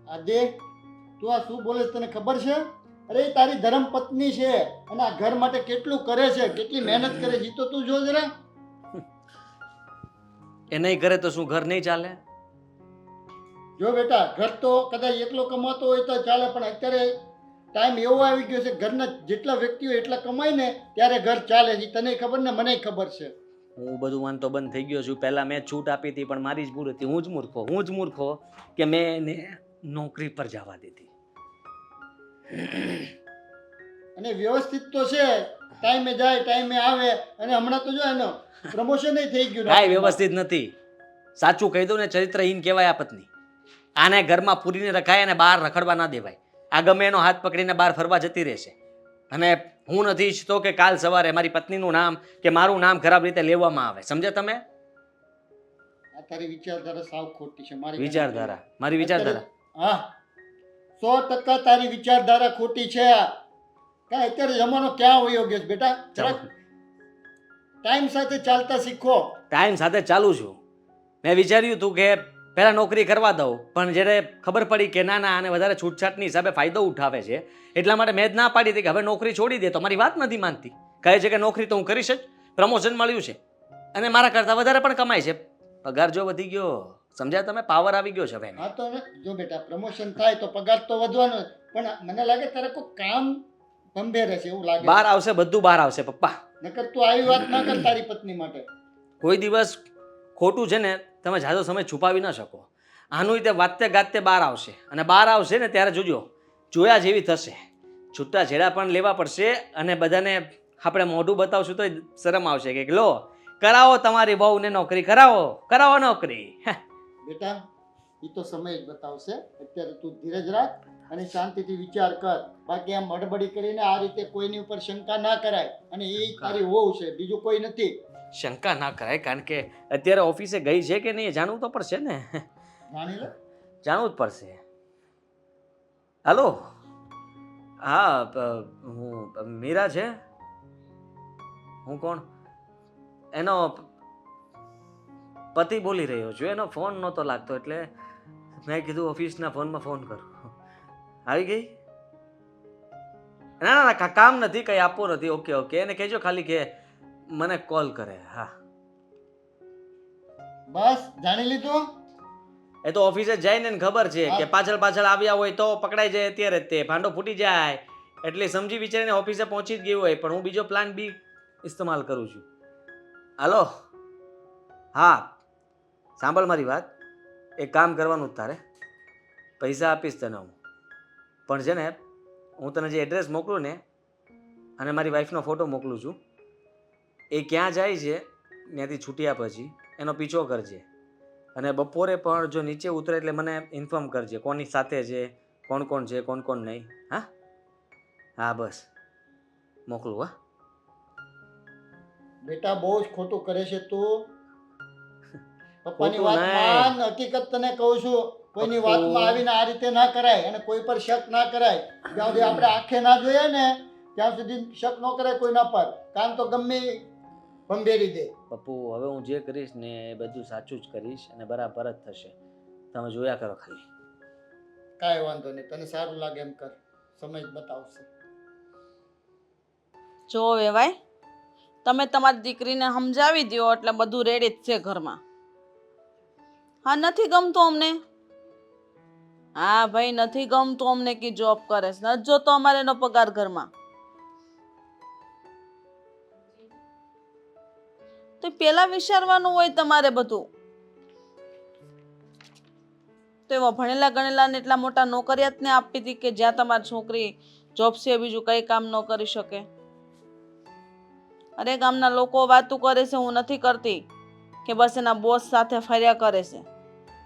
Speaker 2: આજે તું આ શું બોલે છે તને ખબર છે? અરે એ તારી ધર્મ પત્ની છે અને આ ઘર માટે કેટલું કરે છે, કેટલી મહેનત કરે છે, ઈ તો તું જો જરા.
Speaker 5: એ નહીં કરે તો શું ઘર નહીં ચાલે?
Speaker 2: જો બેટા, ઘર તો કદાચ એકલો કમાતો હોય તો ચાલે, પણ અત્યારે ટાઈમ એવો આવી ગયો છે ઘરના જેટલા વ્યક્તિઓ એટલા કમાય ને ત્યારે ઘર ચાલે છે. તને ખબર ને મને ખબર છે.
Speaker 5: હું બધું માનતો બંધ થઈ ગયો છું. પહેલાં મેં છૂટ આપી હતી પણ મારી જ ભૂલ હતી. હું જ મૂર્ખો કે મેં એને નોકરી પર જવા દીધી.
Speaker 2: અને વ્યવસ્થિત તો છે, ટાઈમે જાય ટાઈમે આવે, અને હમણાં તો જો એનો પ્રમોશન થઈ ગયું.
Speaker 5: કાંઈ વ્યવસ્થિત નથી. સાચું કહી દઉં ને, ચરિત્રહીન કહેવાય આ પત્ની. આને ઘરમાં પૂરીને રખાય અને બહાર રખડવા ના દેવાય. આ ગમે એનો હાથ પકડીને બહાર ફરવા જતી રહેશે. અને હું નથી ઈચ્છતો કે કાલ સવારે મારી પત્નીનું નામ કે મારું નામ ખરાબ રીતે લેવામાં આવે. સમજ્યા તમે?
Speaker 2: આ તારી વિચારધારા સાવ ખોટી છે. મારી
Speaker 5: વિચારધારા
Speaker 2: હા, 100% તારી વિચારધારા ખોટી છે. કાંઈ અત્યારે જમાનો ક્યાં વયો ગયો છે બેટા? જરાક ટાઈમ સાથે ચાલતા શીખો.
Speaker 5: ટાઈમ સાથે ચાલું છું. મેં વિચાર્યું હતું કે પહેલાં નોકરી કરવા દઉં, પણ જ્યારે ખબર પડી કે ના આને વધારે છૂટછાટની હિસાબે ફાયદો ઉઠાવે છે, એટલા માટે મેં જ ના પાડી હતી કે હવે નોકરી છોડી દે. તો મારી વાત નથી માનતી. કહે છે કે નોકરી તો હું કરીશ જ, પ્રમોશન મળ્યું છે અને મારા કરતાં વધારે પણ કમાય છે. પગાર જો વધી ગયો, સમજ્યા તમે? પાવર આવી ગયો છે હવે એને.
Speaker 2: હા તો જો બેટા પ્રમોશન થાય તો પગાર તો વધવાનો, પણ મને લાગે તારે કોઈ કામ ગંભીર છે એવું લાગે.
Speaker 5: બહાર આવશે, બધું બહાર આવશે પપ્પા.
Speaker 2: નકર તું આવી વાત ના કર તારી પત્ની માટે.
Speaker 5: કોઈ દિવસ ખોટું છે ને તમે જાજો સમય છુપાવી ન શકો. આનું રીતે વાતે ગાતે બહાર આવશે, અને બહાર આવશે ને ત્યારે જોજો, જોયા જેવી થશે. છૂટા છેડા પણ લેવા પડશે, અને બધાને આપણે મોઢું બતાવશું તો શરમ આવશે કે લો કરાવો તમારી બહુને નોકરી, કરાવો નોકરી.
Speaker 2: બેટા એ તો સમય જ બતાવશે. અત્યારે તું ધીરજ રાખ અને શાંતિથી વિચાર કર. બાકી આમ હડબડી કરીને આ રીતે કોઈની ઉપર શંકા ના કરાય. અને એ તારી વહુ છે, બીજું કોઈ નથી.
Speaker 5: શંકા ના કરાય, કારણ કે અત્યારે ઓફિસે ગઈ છે કે નહીં જાણવું તો પડશે ને.
Speaker 2: જાણી લે.
Speaker 5: જાણવું જ પડશે. હાલો, હા હું મીરા છે. હું કોણ? એનો પતિ બોલી રહ્યો છું. એનો ફોન નહોતો લાગતો એટલે મેં કીધું ઓફિસના ફોનમાં ફોન કરું. આવી ગઈ? ના કામ નથી, કંઈ આપવું નથી. ઓકે એને કહેજો ખાલી કે મને કોલ કરે. હા
Speaker 2: બસ જાણી લીધું.
Speaker 5: એ તો ઓફિસે જઈને એને ખબર છે કે પાછળ આવ્યા હોય તો પકડાઈ જાય. અત્યારે તે ભાંડો ફૂટી જાય એટલે સમજી વિચારીને ઓફિસે પહોંચી જ ગયું હોય, પણ હું બીજો પ્લાન બી ઇસ્તેમાલ કરું છું. હાલો, હા સાંભળ મારી વાત. એક કામ કરવાનું જ તારે. પૈસા આપીશ તને હું, પણ છે ને હું તને જે એડ્રેસ મોકલું ને અને મારી વાઈફનો ફોટો મોકલું છું, એ ક્યાં જાય છે ત્યાંથી છૂટ્યા પછી એનો પીછો કરજે. અને બપોરે પણ જો નીચે ઉતરે એટલે મને ઇન્ફોર્મ કરજે કોની સાથે છે, કોણ છે, કોણ નહીં. હા બસ મોકલું. હા
Speaker 2: બેટા બહુ જ ખોટું કરે છે તું. પપ્પાની વાત માન. હકીકત તને કહું છું, કોઈની વાતમાં આવીને આ રીતે ના કરાય અને કોઈ પર શક ના કરાય. જ્યાં સુધી આપણે આંખે ના જોઈએ ને ત્યાં સુધી શક ન કરાય કોઈના પર. કામ તો ગમે ભંભેરી દે.
Speaker 5: પપ્પુ હવે હું જે કરીશ ને એ બધું સાચું જ કરીશ અને બરાબર જ થશે. તમે જોયા કરો ખાલી.
Speaker 2: કાંઈ વાંધો નહીં, તને સારું લાગે એમ કર. સમય જ બતાવશે.
Speaker 3: જો વેવાય, તમે તમારી દીકરીને સમજાવી દો એટલે બધું રેડી જ છે ઘરમાં. હા નથી ગમતું અમને. હા ભાઈ નથી ગમતું અમને કે જોબ કરે છે. નથી જોતો અમારે એનો પગાર ઘરમાં. તો પેલા વિચારવાનું હોય તમારે બધું. તો એવા ભણેલા ગણેલા ને એટલા મોટા નોકરિયાતને આપી હતી કે જ્યાં તમારી છોકરી જોબ છે બીજું કઈ કામ ન કરી શકે. અરે ગામના લોકો વાતું કરે છે, હું નથી કરતી કે બસ એના બોસ સાથે ફર્યા કરે છે.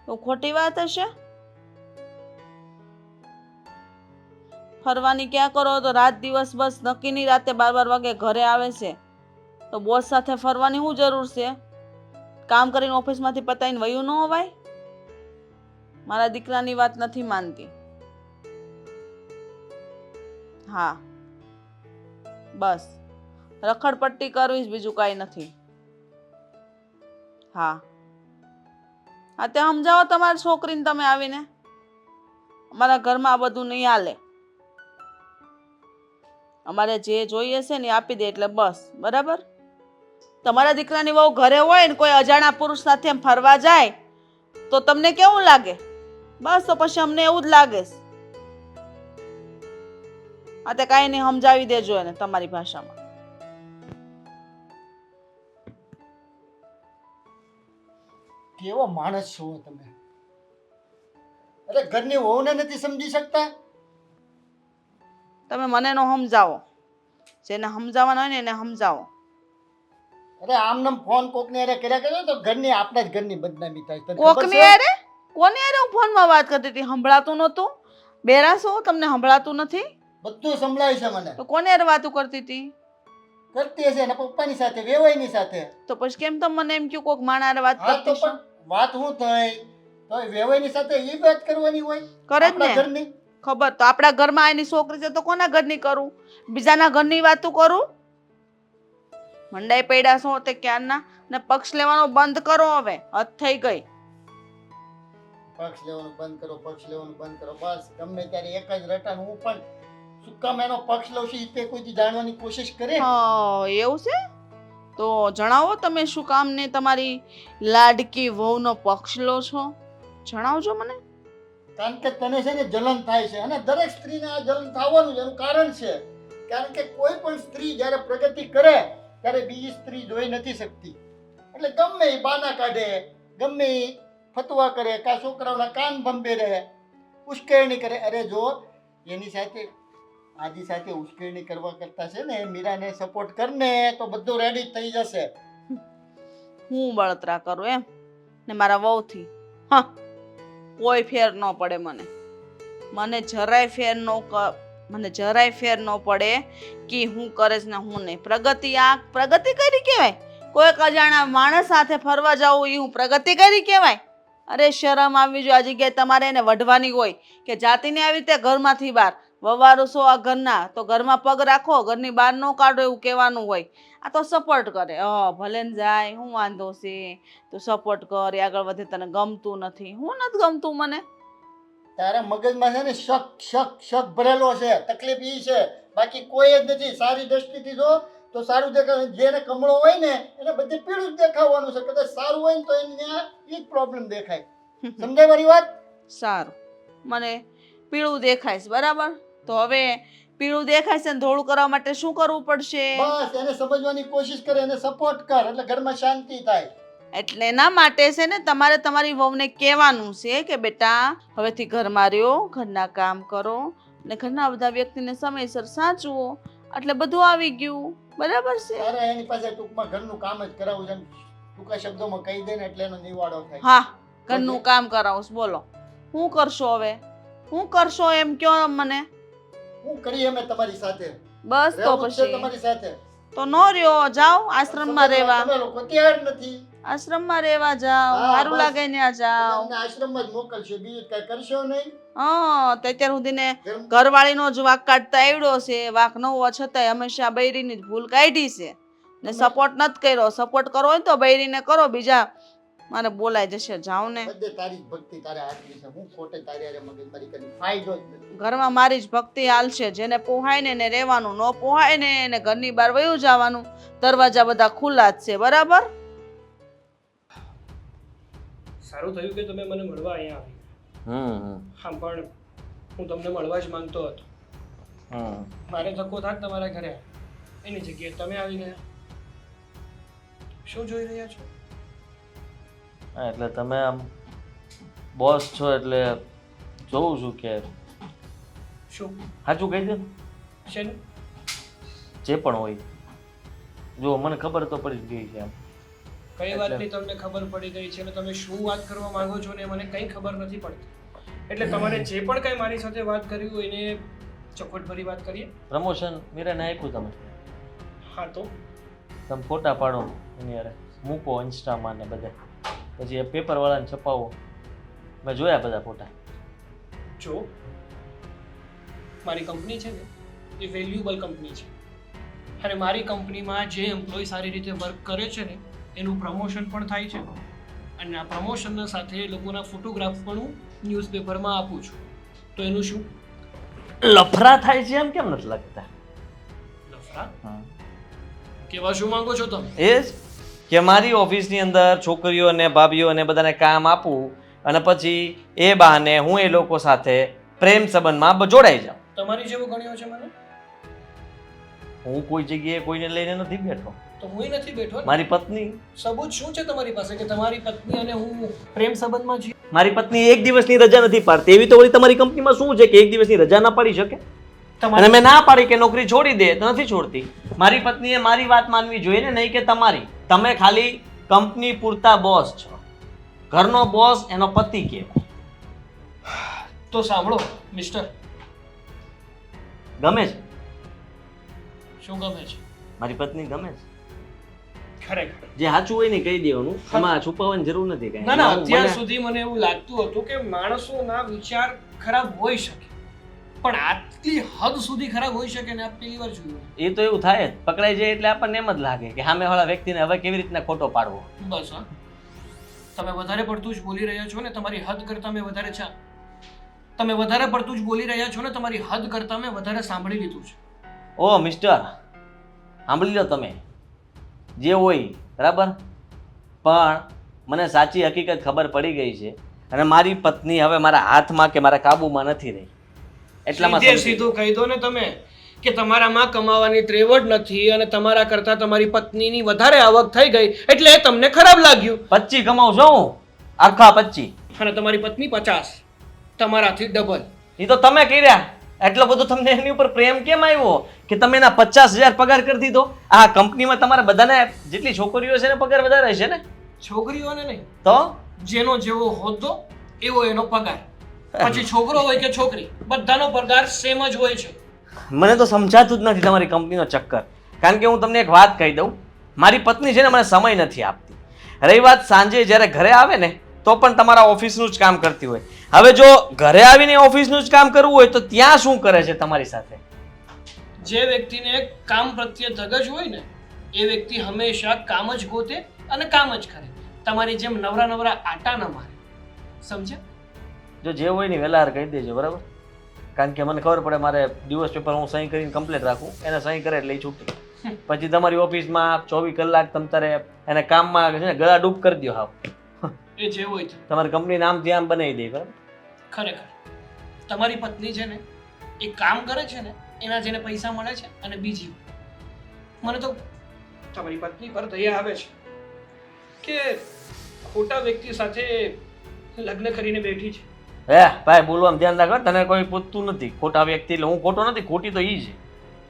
Speaker 3: તો ખોટી વાત હશે? ફરવાની ક્યાં કરો તો રાત દિવસ બસ નક્કીની રાતે 12 વાગે ઘરે આવે છે. તો બોસ સાથે ફરવાની શું જરૂર છે? કામ કરીને ઓફિસમાંથી પતાવીને વયું ન હોવાય? મારા દીકરાની વાત નથી માનતી. હા બસ રખડપટ્ટી કરવી જ, બીજું કાંઈ નથી. હા તે સમજાવો તમારી છોકરીને તમે આવીને. અમારા ઘરમાં આ બધું નહીં હાલે. અમારે જે જોઈએ છે ને આપી દે એટલે બસ. બરાબર? તમારા દીકરાની વહુ ઘરે હોય ને કોઈ અજાણ્યા પુરુષ સાથે એમ ફરવા જાય તો તમને કેવું લાગે? બસ તો પછી અમને એવું જ લાગે. આ તે કાંઈ નહીં, સમજાવી દેજો એને તમારી ભાષામાં.
Speaker 2: કેવો માણસ છો તમે? અરે ઘરની વહુને નથી સમજી શકતા?
Speaker 3: તમે મને નો સમજાવો, જેને સમજાવવાનો હોય ને એને સમજાવો.
Speaker 2: અરે આમ નામ ફોન કોકને અરે કર્યા કર્યો તો ઘરની આપણા જ ઘરની બદનામી થાય. તને ખબર
Speaker 3: કોકની
Speaker 2: છે?
Speaker 3: અરે કોની અરે હું ફોનમાં વાત કરતી હતી? સંભળાતું નહોતું? બેરાસો તમને સંભળાતું નથી?
Speaker 2: બધું સંભળાય છે મને.
Speaker 3: તો કોની અરે વાતું કરતી હતી?
Speaker 2: કરતી હશે એના પપ્પાની સાથે, વેવાઈની સાથે.
Speaker 3: તો પછી કેમ તમે મને એમ કહ્યું કોક માણા હારે વાત
Speaker 2: હા તો
Speaker 3: કરતી છો?
Speaker 2: પણ વાત હું થઈ તો વેવાઈની સાથે એ વાત કરવાની હોય
Speaker 3: કરે જ
Speaker 2: આપણા
Speaker 3: ને.
Speaker 2: ઘરની.
Speaker 3: ખબર તો આપણા ઘરમાં એની છોકરી છે તો કોના ઘરની કરું? બીજાના ઘરની વાતું કરું? મંડાઈ પડ્યા છો તે ક્યારના, ને પક્ષ લેવાનો બંધ કરો હવે, હદ થઈ ગઈ.
Speaker 2: પક્ષ લેવાનું બંધ કરો, પક્ષ લેવાનું બંધ કરો. બસ ગમે ત્યારે એક જ રટન. હું પણ શું કામ એનો પક્ષ લઉં છું એ તે કોઈથી જાણવાની કોશિશ કરે?
Speaker 3: હા એવું છે? તો જણાવો તમે શું કામ ને તમારી લાડકી વહુનો પક્ષ લો છો? જણાવજો મને.
Speaker 2: કારણ કે તને છે ને જલન થાય છે, અને દરેક સ્ત્રીને આ જલન થવાનું છે. એનું કારણ છે કારણ કે કોઈ પણ સ્ત્રી જ્યારે પ્રગતિ કરે ત્યારે બીજી સ્ત્રી જોઈ નથી શકતી. એટલે ગમે એ બાના કાઢે, ગમે એ ફતવા કરે, કા છોકરાઓના કાન ભંભે રહે, ઉશ્કેરણી કરે. અરે જો એની સાથે આજી સાથે ઉશ્કેરણી કરવા કરતા છે ને મીરાને સપોર્ટ કરને તો બધું રેડી થઈ જશે.
Speaker 3: હું બળતરા કરું એમ? ને મારા વહુથી હા કોઈ ફેર ન પડે મને. મને જરાય ફેર ન પડે કે હું કરે છે ને હું નહીં. પ્રગતિ આ પ્રગતિ કરી કહેવાય? કોઈક અજાણા માણસ સાથે ફરવા જવું એ હું પ્રગતિ કરી કહેવાય? અરે શરમ આવી જોઈએ. આ જગ્યાએ તમારે એને વઢવાની હોય કે જાતિને આવી રીતે ઘરમાંથી બહાર વવારો છો આ ઘરના તો ઘરમાં પગ રાખો, ઘરની બહાર ન કાઢો એવું કહેવાનું હોય. આ તો સપોર્ટ કરે. ભલે ને જાય, હું વાંધો છે, તું સપોર્ટ કર, એ આગળ વધે, તને ગમતું નથી. હું નથી ગમતું મને?
Speaker 2: તારા મગજમાં છે ને શક ભરેલો છે. તકલીફ ઈ છે, બાકી કોઈ જ નથી. સારી દ્રષ્ટિથી જો તો સારું દેખાય. જેને કમળો હોય ને એને બધે પીળું જ દેખાવાનું છે. કદાચ સારું હોય ને તો એને એ જ પ્રોબ્લેમ દેખાય. સમજાય મારી વાત?
Speaker 3: સારું, મને પીળું દેખાય છે બરાબર. તો હવે પીળું દેખાય છે ને ધોળું કરવા માટે શું કરવું પડશે?
Speaker 2: બસ એને સમજવાની કોશિશ કરે, એને સપોર્ટ કર, એટલે ઘરમાં શાંતિ થાય.
Speaker 3: એટલે એના માટે છે ને તમારે તમારી વહુને કહેવાનું છે કે બેટા હવેથી ઘરમાં રહ્યો, ઘરના કામ કરો ને ઘરના બધા વ્યક્તિને સમયસર સાચવો. એટલે બધું આવી ગયું બરાબર છે?
Speaker 2: તારે એની પાસે ટૂંકમાં ઘરનું કામ જ કરાવવું છે. ટૂંકા શબ્દોમાં કહી દે ને એટલે એનો નિવાડો થાય.
Speaker 3: હા, ઘરનું કામ કરાવું. બોલો શું કરશો હવે? શું કરશો એમ કયો મને.
Speaker 2: હું કરીએ અમે તમારી સાથે?
Speaker 3: બસ તો
Speaker 2: રહેવું જ છે
Speaker 3: પછી
Speaker 2: તમારી સાથે.
Speaker 3: તો ન રહ્યો, જાઓ આશ્રમમાં રહેવા.
Speaker 2: તમે લોકો તૈયાર નથી.
Speaker 3: આશ્રમમાં રહેવા જાઓ,
Speaker 2: હા,
Speaker 3: સારું
Speaker 2: બસ.
Speaker 3: લાગે ત્યાં જાઓ.
Speaker 2: તમને આશ્રમમાં જ મોકલશો, બીજું કઈ કરશો નહીં.
Speaker 3: હા, તો અત્યાર સુધીને
Speaker 2: ઘર-
Speaker 3: ઘરવાળીનો જ વાંક કાઢતા આવડ્યો છે. વાંક ન હોવા છતાંય હંમેશા બૈરીની જ ભૂલ કાઢી છે ને સપોર્ટ નથી કર્યો. સપોર્ટ કરવો હોય તો બૈરીને કરો, બીજા મારે બોલાઈ જશે. જાઓ ને.
Speaker 2: બધે તારી જ ભક્તિ તારે હાથની છે. હું ખોટે તારી હારે મગજમારી કરી ફાયદો જ નથી.
Speaker 3: ઘરમાં મારી જ ભક્તિ હાલશે. જેને પોહાય ને એને રહેવાનું, ન પોહાય ને એને ઘરની બહાર વયું જવાનું. દરવાજા બધા ખુલ્લા જ છે બરાબર.
Speaker 6: સારું થયું કે તમે મને મળવા અહીંયા આવી. હા પણ હું તમને મળવા જ માંગતો હતો. મારે ધક્કો થાક તમારા ઘરે એની જગ્યાએ તમે આવી ગયા. શું જોઈ રહ્યા છો?
Speaker 5: એટલે તમે આમ બોસ છો એટલે જોઉં છું કે
Speaker 6: શું
Speaker 5: સાચું કહી દે
Speaker 6: શેનું?
Speaker 5: જે પણ હોય. જો મને ખબર તો પડી જ ગઈ છે એમ.
Speaker 6: કઈ વાતની તમને ખબર પડી ગઈ છે અને તમે શું વાત કરવા માંગો છો ને મને કંઈ ખબર નથી પડતી. એટલે તમારે જે પણ કંઈ મારી સાથે વાત કરવી હોય એને ચોખવટભરી વાત કરીએ.
Speaker 5: પ્રમોશન મીરાને આપ્યું તમે.
Speaker 6: હા તો
Speaker 5: તમે ફોટા પાડો એની યારે મૂકો ઇન્સ્ટામાં ને બધે, પછી એ પેપરવાળાને છપાવો. મેં જોયા બધા ફોટા.
Speaker 6: જો મારી કંપની છે ને એ વેલ્યુબલ કંપની છે અને મારી કંપનીમાં જે એમ્પ્લોય સારી રીતે વર્ક કરે છે ને એનું પ્રમોશન પણ થાય છે અને આ પ્રમોશનના સાથે લોકોના ફોટોગ્રાફ પણ હું ન્યૂઝપેપરમાં આપું છું. તો એનું શું
Speaker 5: લફરા થાય છે એમ કેમ નથી લાગતા?
Speaker 6: લફડા કેવા શું માંગો છો તમે?
Speaker 5: એ જ કે મારી ઓફિસની અંદર છોકરીઓ અને ભાભીઓ અને બધાને કામ આપું અને પછી એ બહાને હું એ લોકો સાથે પ્રેમ સંબંધમાં જોડાઈ જાઉં.
Speaker 6: તમારી જેવું ગણ્યો છે મને?
Speaker 5: હું કોઈ જગ્યાએ કોઈને લઈને નથી બેઠો.
Speaker 6: તો હું નથી બેઠો ને.
Speaker 5: મારી પત્ની
Speaker 6: સબૂત શું છે તમારી પાસે કે તમારી પત્ની અને હું પ્રેમ સંબંધમાં છીએ?
Speaker 5: મારી પત્ની એક દિવસની રજા નથી પાડતી. એવી તો વળી તમારી કંપનીમાં શું છે કે એક દિવસની રજા ના પાડી શકે? અને
Speaker 6: તમારી
Speaker 5: મેં ના પાડી કે નોકરી છોડી દે તો નથી છોડતી. મારી પત્નીએ મારી વાત માનવી જોઈએ ને, નહીં કે તમારી. તમે ખાલી કંપની પૂરતા બોસ છો. ઘરનો બોસ એનો પતિ કહેવાય.
Speaker 6: તો સાંભળો મિસ્ટર,
Speaker 5: ગમે છે
Speaker 6: શું ગમે છે?
Speaker 5: મારી પત્ની ગમે છે.
Speaker 6: ખરેખર
Speaker 5: જે સાચું હોય ને કહી દેવાનું, એમાં છુપાવવાની જરૂર નથી કઈ.
Speaker 6: ના ના, અત્યાર સુધી મને એવું લાગતું હતું કે માણસોના વિચાર ખરાબ હોઈ શકે, પણ આટલી હદ સુધી ખરાબ હોઈ શકે ને આ પહેલી વાર જોયું.
Speaker 5: એ તો એવું થાય જ. પકડાઈ જાય એટલે આપણને એમ જ લાગે કે સામેવાળા વ્યક્તિને હવે કેવી રીતના ખોટો પાડવો.
Speaker 6: બસ હા, તમે વધારે પડતું જ બોલી રહ્યા છો ને, તમારી હદ કરતા મેં વધારે છે. તમે વધારે પડતું જ બોલી રહ્યા છો ને, તમારી હદ કરતા મેં વધારે સાંભળી લીધું છે.
Speaker 5: ઓ મિસ્ટર, સાંભળી લો તમે જે હોય બરાબર, પણ મને સાચી હકીકત ખબર પડી ગઈ છે અને મારી પત્ની હવે મારા હાથમાં કે મારા કાબુમાં નથી રહી. એટલામાં
Speaker 6: સીધે
Speaker 5: સમજી
Speaker 6: સીધું કહી દો ને તમે કે તમારામાં કમાવાની ત્રેવડ નથી અને તમારા કરતા તમારી પત્નીની વધારે આવક થઈ ગઈ એટલે એ તમને ખરાબ લાગ્યું.
Speaker 5: 25 કમાઉં છું હું, આખા 25.
Speaker 6: અને તમારી પત્ની 50, તમારાથી ડબલ.
Speaker 5: એ તો તમે કર્યા. એટલો બધો તમને એની ઉપર પ્રેમ કેમ આવ્યો કે તમે એના 50,000 પગાર કરી દીધો? આ કંપનીમાં તમારા બધાને જેટલી છોકરીઓ છે ને પગાર વધારે છે ને?
Speaker 6: છોકરીઓને નહીં,
Speaker 5: તો
Speaker 6: જેનો જેવો હોદ્દો એવો એનો પગાર. પછી છોકરો હોય કે છોકરી, બધાનો પગાર સેમ જ હોય છે.
Speaker 5: મને તો સમજાતું જ નથી તમારી કંપનીનો ચક્કર. કારણ કે હું તમને એક વાત કહી દઉં, મારી પત્ની છે ને મને સમય નથી આપતી. રહી વાત સાંજે જ્યારે ઘરે આવે ને તો પણ તમારા ઓફિસનું જ કામ કરતી હોય. હવે જો ઘરે આવીને ઓફિસનું જ કામ કરવું હોય તો ત્યાં શું કરે છે તમારી સાથે?
Speaker 6: જે વ્યક્તિને કામ પ્રત્યે ધગજ હોય ને એ વ્યક્તિ હંમેશા કામ જ ગોતે અને કામ જ કરે. તમારી જેમ નવરા નવરા આટા ન મારે. સમજ્યા?
Speaker 5: જો જે હોય ને વહેલા કહી દેજો બરાબર, કારણ કે મને ખબર પડે મારે ડિવોર્સ પેપર હું સહી કરીને કમ્પ્લીટ રાખું, એને સહી કરે એટલે એ છૂટી. પછી તમારી ઓફિસમાં 24 કલાક તમ તારે એને કામમાં છે ને ગળા ડૂબ કરી દો. હાવ
Speaker 6: એ જે હોય તે.
Speaker 5: તમારી કંપની નામ ત્યાં બનાવી દે બરાબર.
Speaker 6: ખરેખર તમારી પત્ની છે ને એ કામ કરે છે ને એના જેને પૈસા મળે છે, અને બીજી મને તો તમારી પત્ની પર દયા આવે છે કે ખોટા વ્યક્તિ સાથે લગ્ન કરીને બેઠી છે.
Speaker 5: હે ભાઈ, બોલવામાં ધ્યાન રાખ. તને કોઈ પૂછતું નથી ખોટા વ્યક્તિ એટલે હું ખોટો નથી, ખોટી તો ઈ છે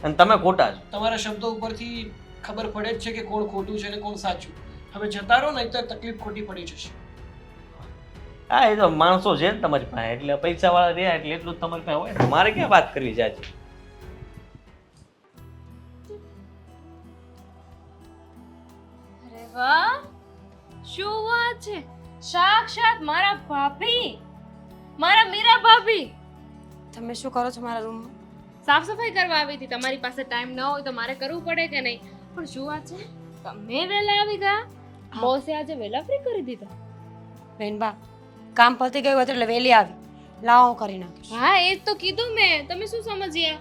Speaker 5: અને તમે ખોટા છો.
Speaker 6: તમારા શબ્દો ઉપરથી ખબર પડે જ છે કે કોણ ખોટું છે ને કોણ સાચું. હવે જતા રહો નહીં તો તકલીફ ખોટી પડી જશે.
Speaker 5: હા, એ તો માણસો છે ને તમારી પાસે, એટલે પૈસા વાળા રહ્યા એટલે એટલું જ તમારી પાસે હોય. મારે ક્યાં વાત કરવી છે આજે?
Speaker 4: અરે વાહ, શું વાત છે! સાક્ષાત મારા ભાભી, મારા મીરા ભાભી.
Speaker 1: તમે શું કરો છો મારા રૂમમાં?
Speaker 4: સાફ સફાઈ કરવા આવી હતી. તમારી પાસે ટાઈમ ન હોય તો મારે કરવું પડે કે નહીં? પણ શું વાત છે, તમે વહેલા આવી ગયા? બોસે આજે વહેલા ફ્રી કરી દીધા.
Speaker 1: બેનબા, કામ પતી ગયું હતું એટલે વહેલી આવી. લાવો હું કરી નાખીશ.
Speaker 4: હા, એ જ તો કીધું મેં. તમે શું સમજ્યા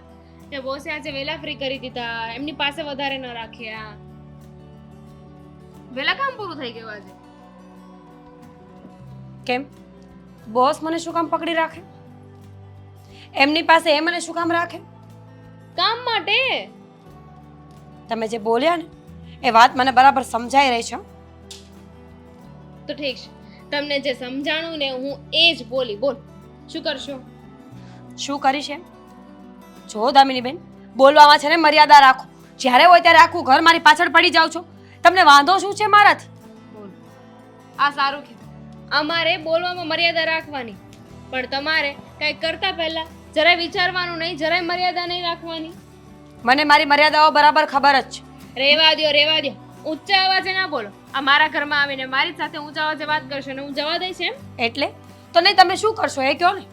Speaker 4: કે બોસે આજે વહેલા ફ્રી કરી દીધા, એમની પાસે વધારે ન રાખ્યા? વહેલા કામ પૂરું થઈ ગયું આજે.
Speaker 1: કેમ? બોસ મને શું કામ પકડી રાખે? એમની પાસે એ મને શું કામ રાખે?
Speaker 4: કામ માટે.
Speaker 1: તમે જે બોલ્યા ને એ વાત મને બરાબર સમજાઈ રહી છે.
Speaker 4: તો ઠીક છે, તમને જે સમજાણું ને હું એ જ બોલી. બોલ, શું કરશો?
Speaker 1: શું કરીશ એમ? જો દામિની બેન, બોલવામાં છે ને મર્યાદા રાખો. જ્યારે હોય ત્યારે આખું ઘર મારી પાછળ પડી જાવ છો. તમને વાંધો શું છે મારાથી?
Speaker 4: બોલ. આ સારું કે અમારે બોલવામાં મર્યાદા રાખવાની, પણ તમારે કંઈક કરતા પહેલા જરાય વિચારવાનું નહીં, જરાય મર્યાદા નહીં રાખવાની.
Speaker 1: મને મારી મર્યાદાઓ બરાબર ખબર જ છે.
Speaker 4: રેવા દ્યો, રેવા દ્યો. ઊંચા અવાજે ના બોલો. આ મારા ઘરમાં આવીને મારી સાથે ઊંચા અવાજે વાત કરશો ને હું જવા દઈશ એમ?
Speaker 1: એટલે તો નહીં, તમે શું કરશો એ કહો ને.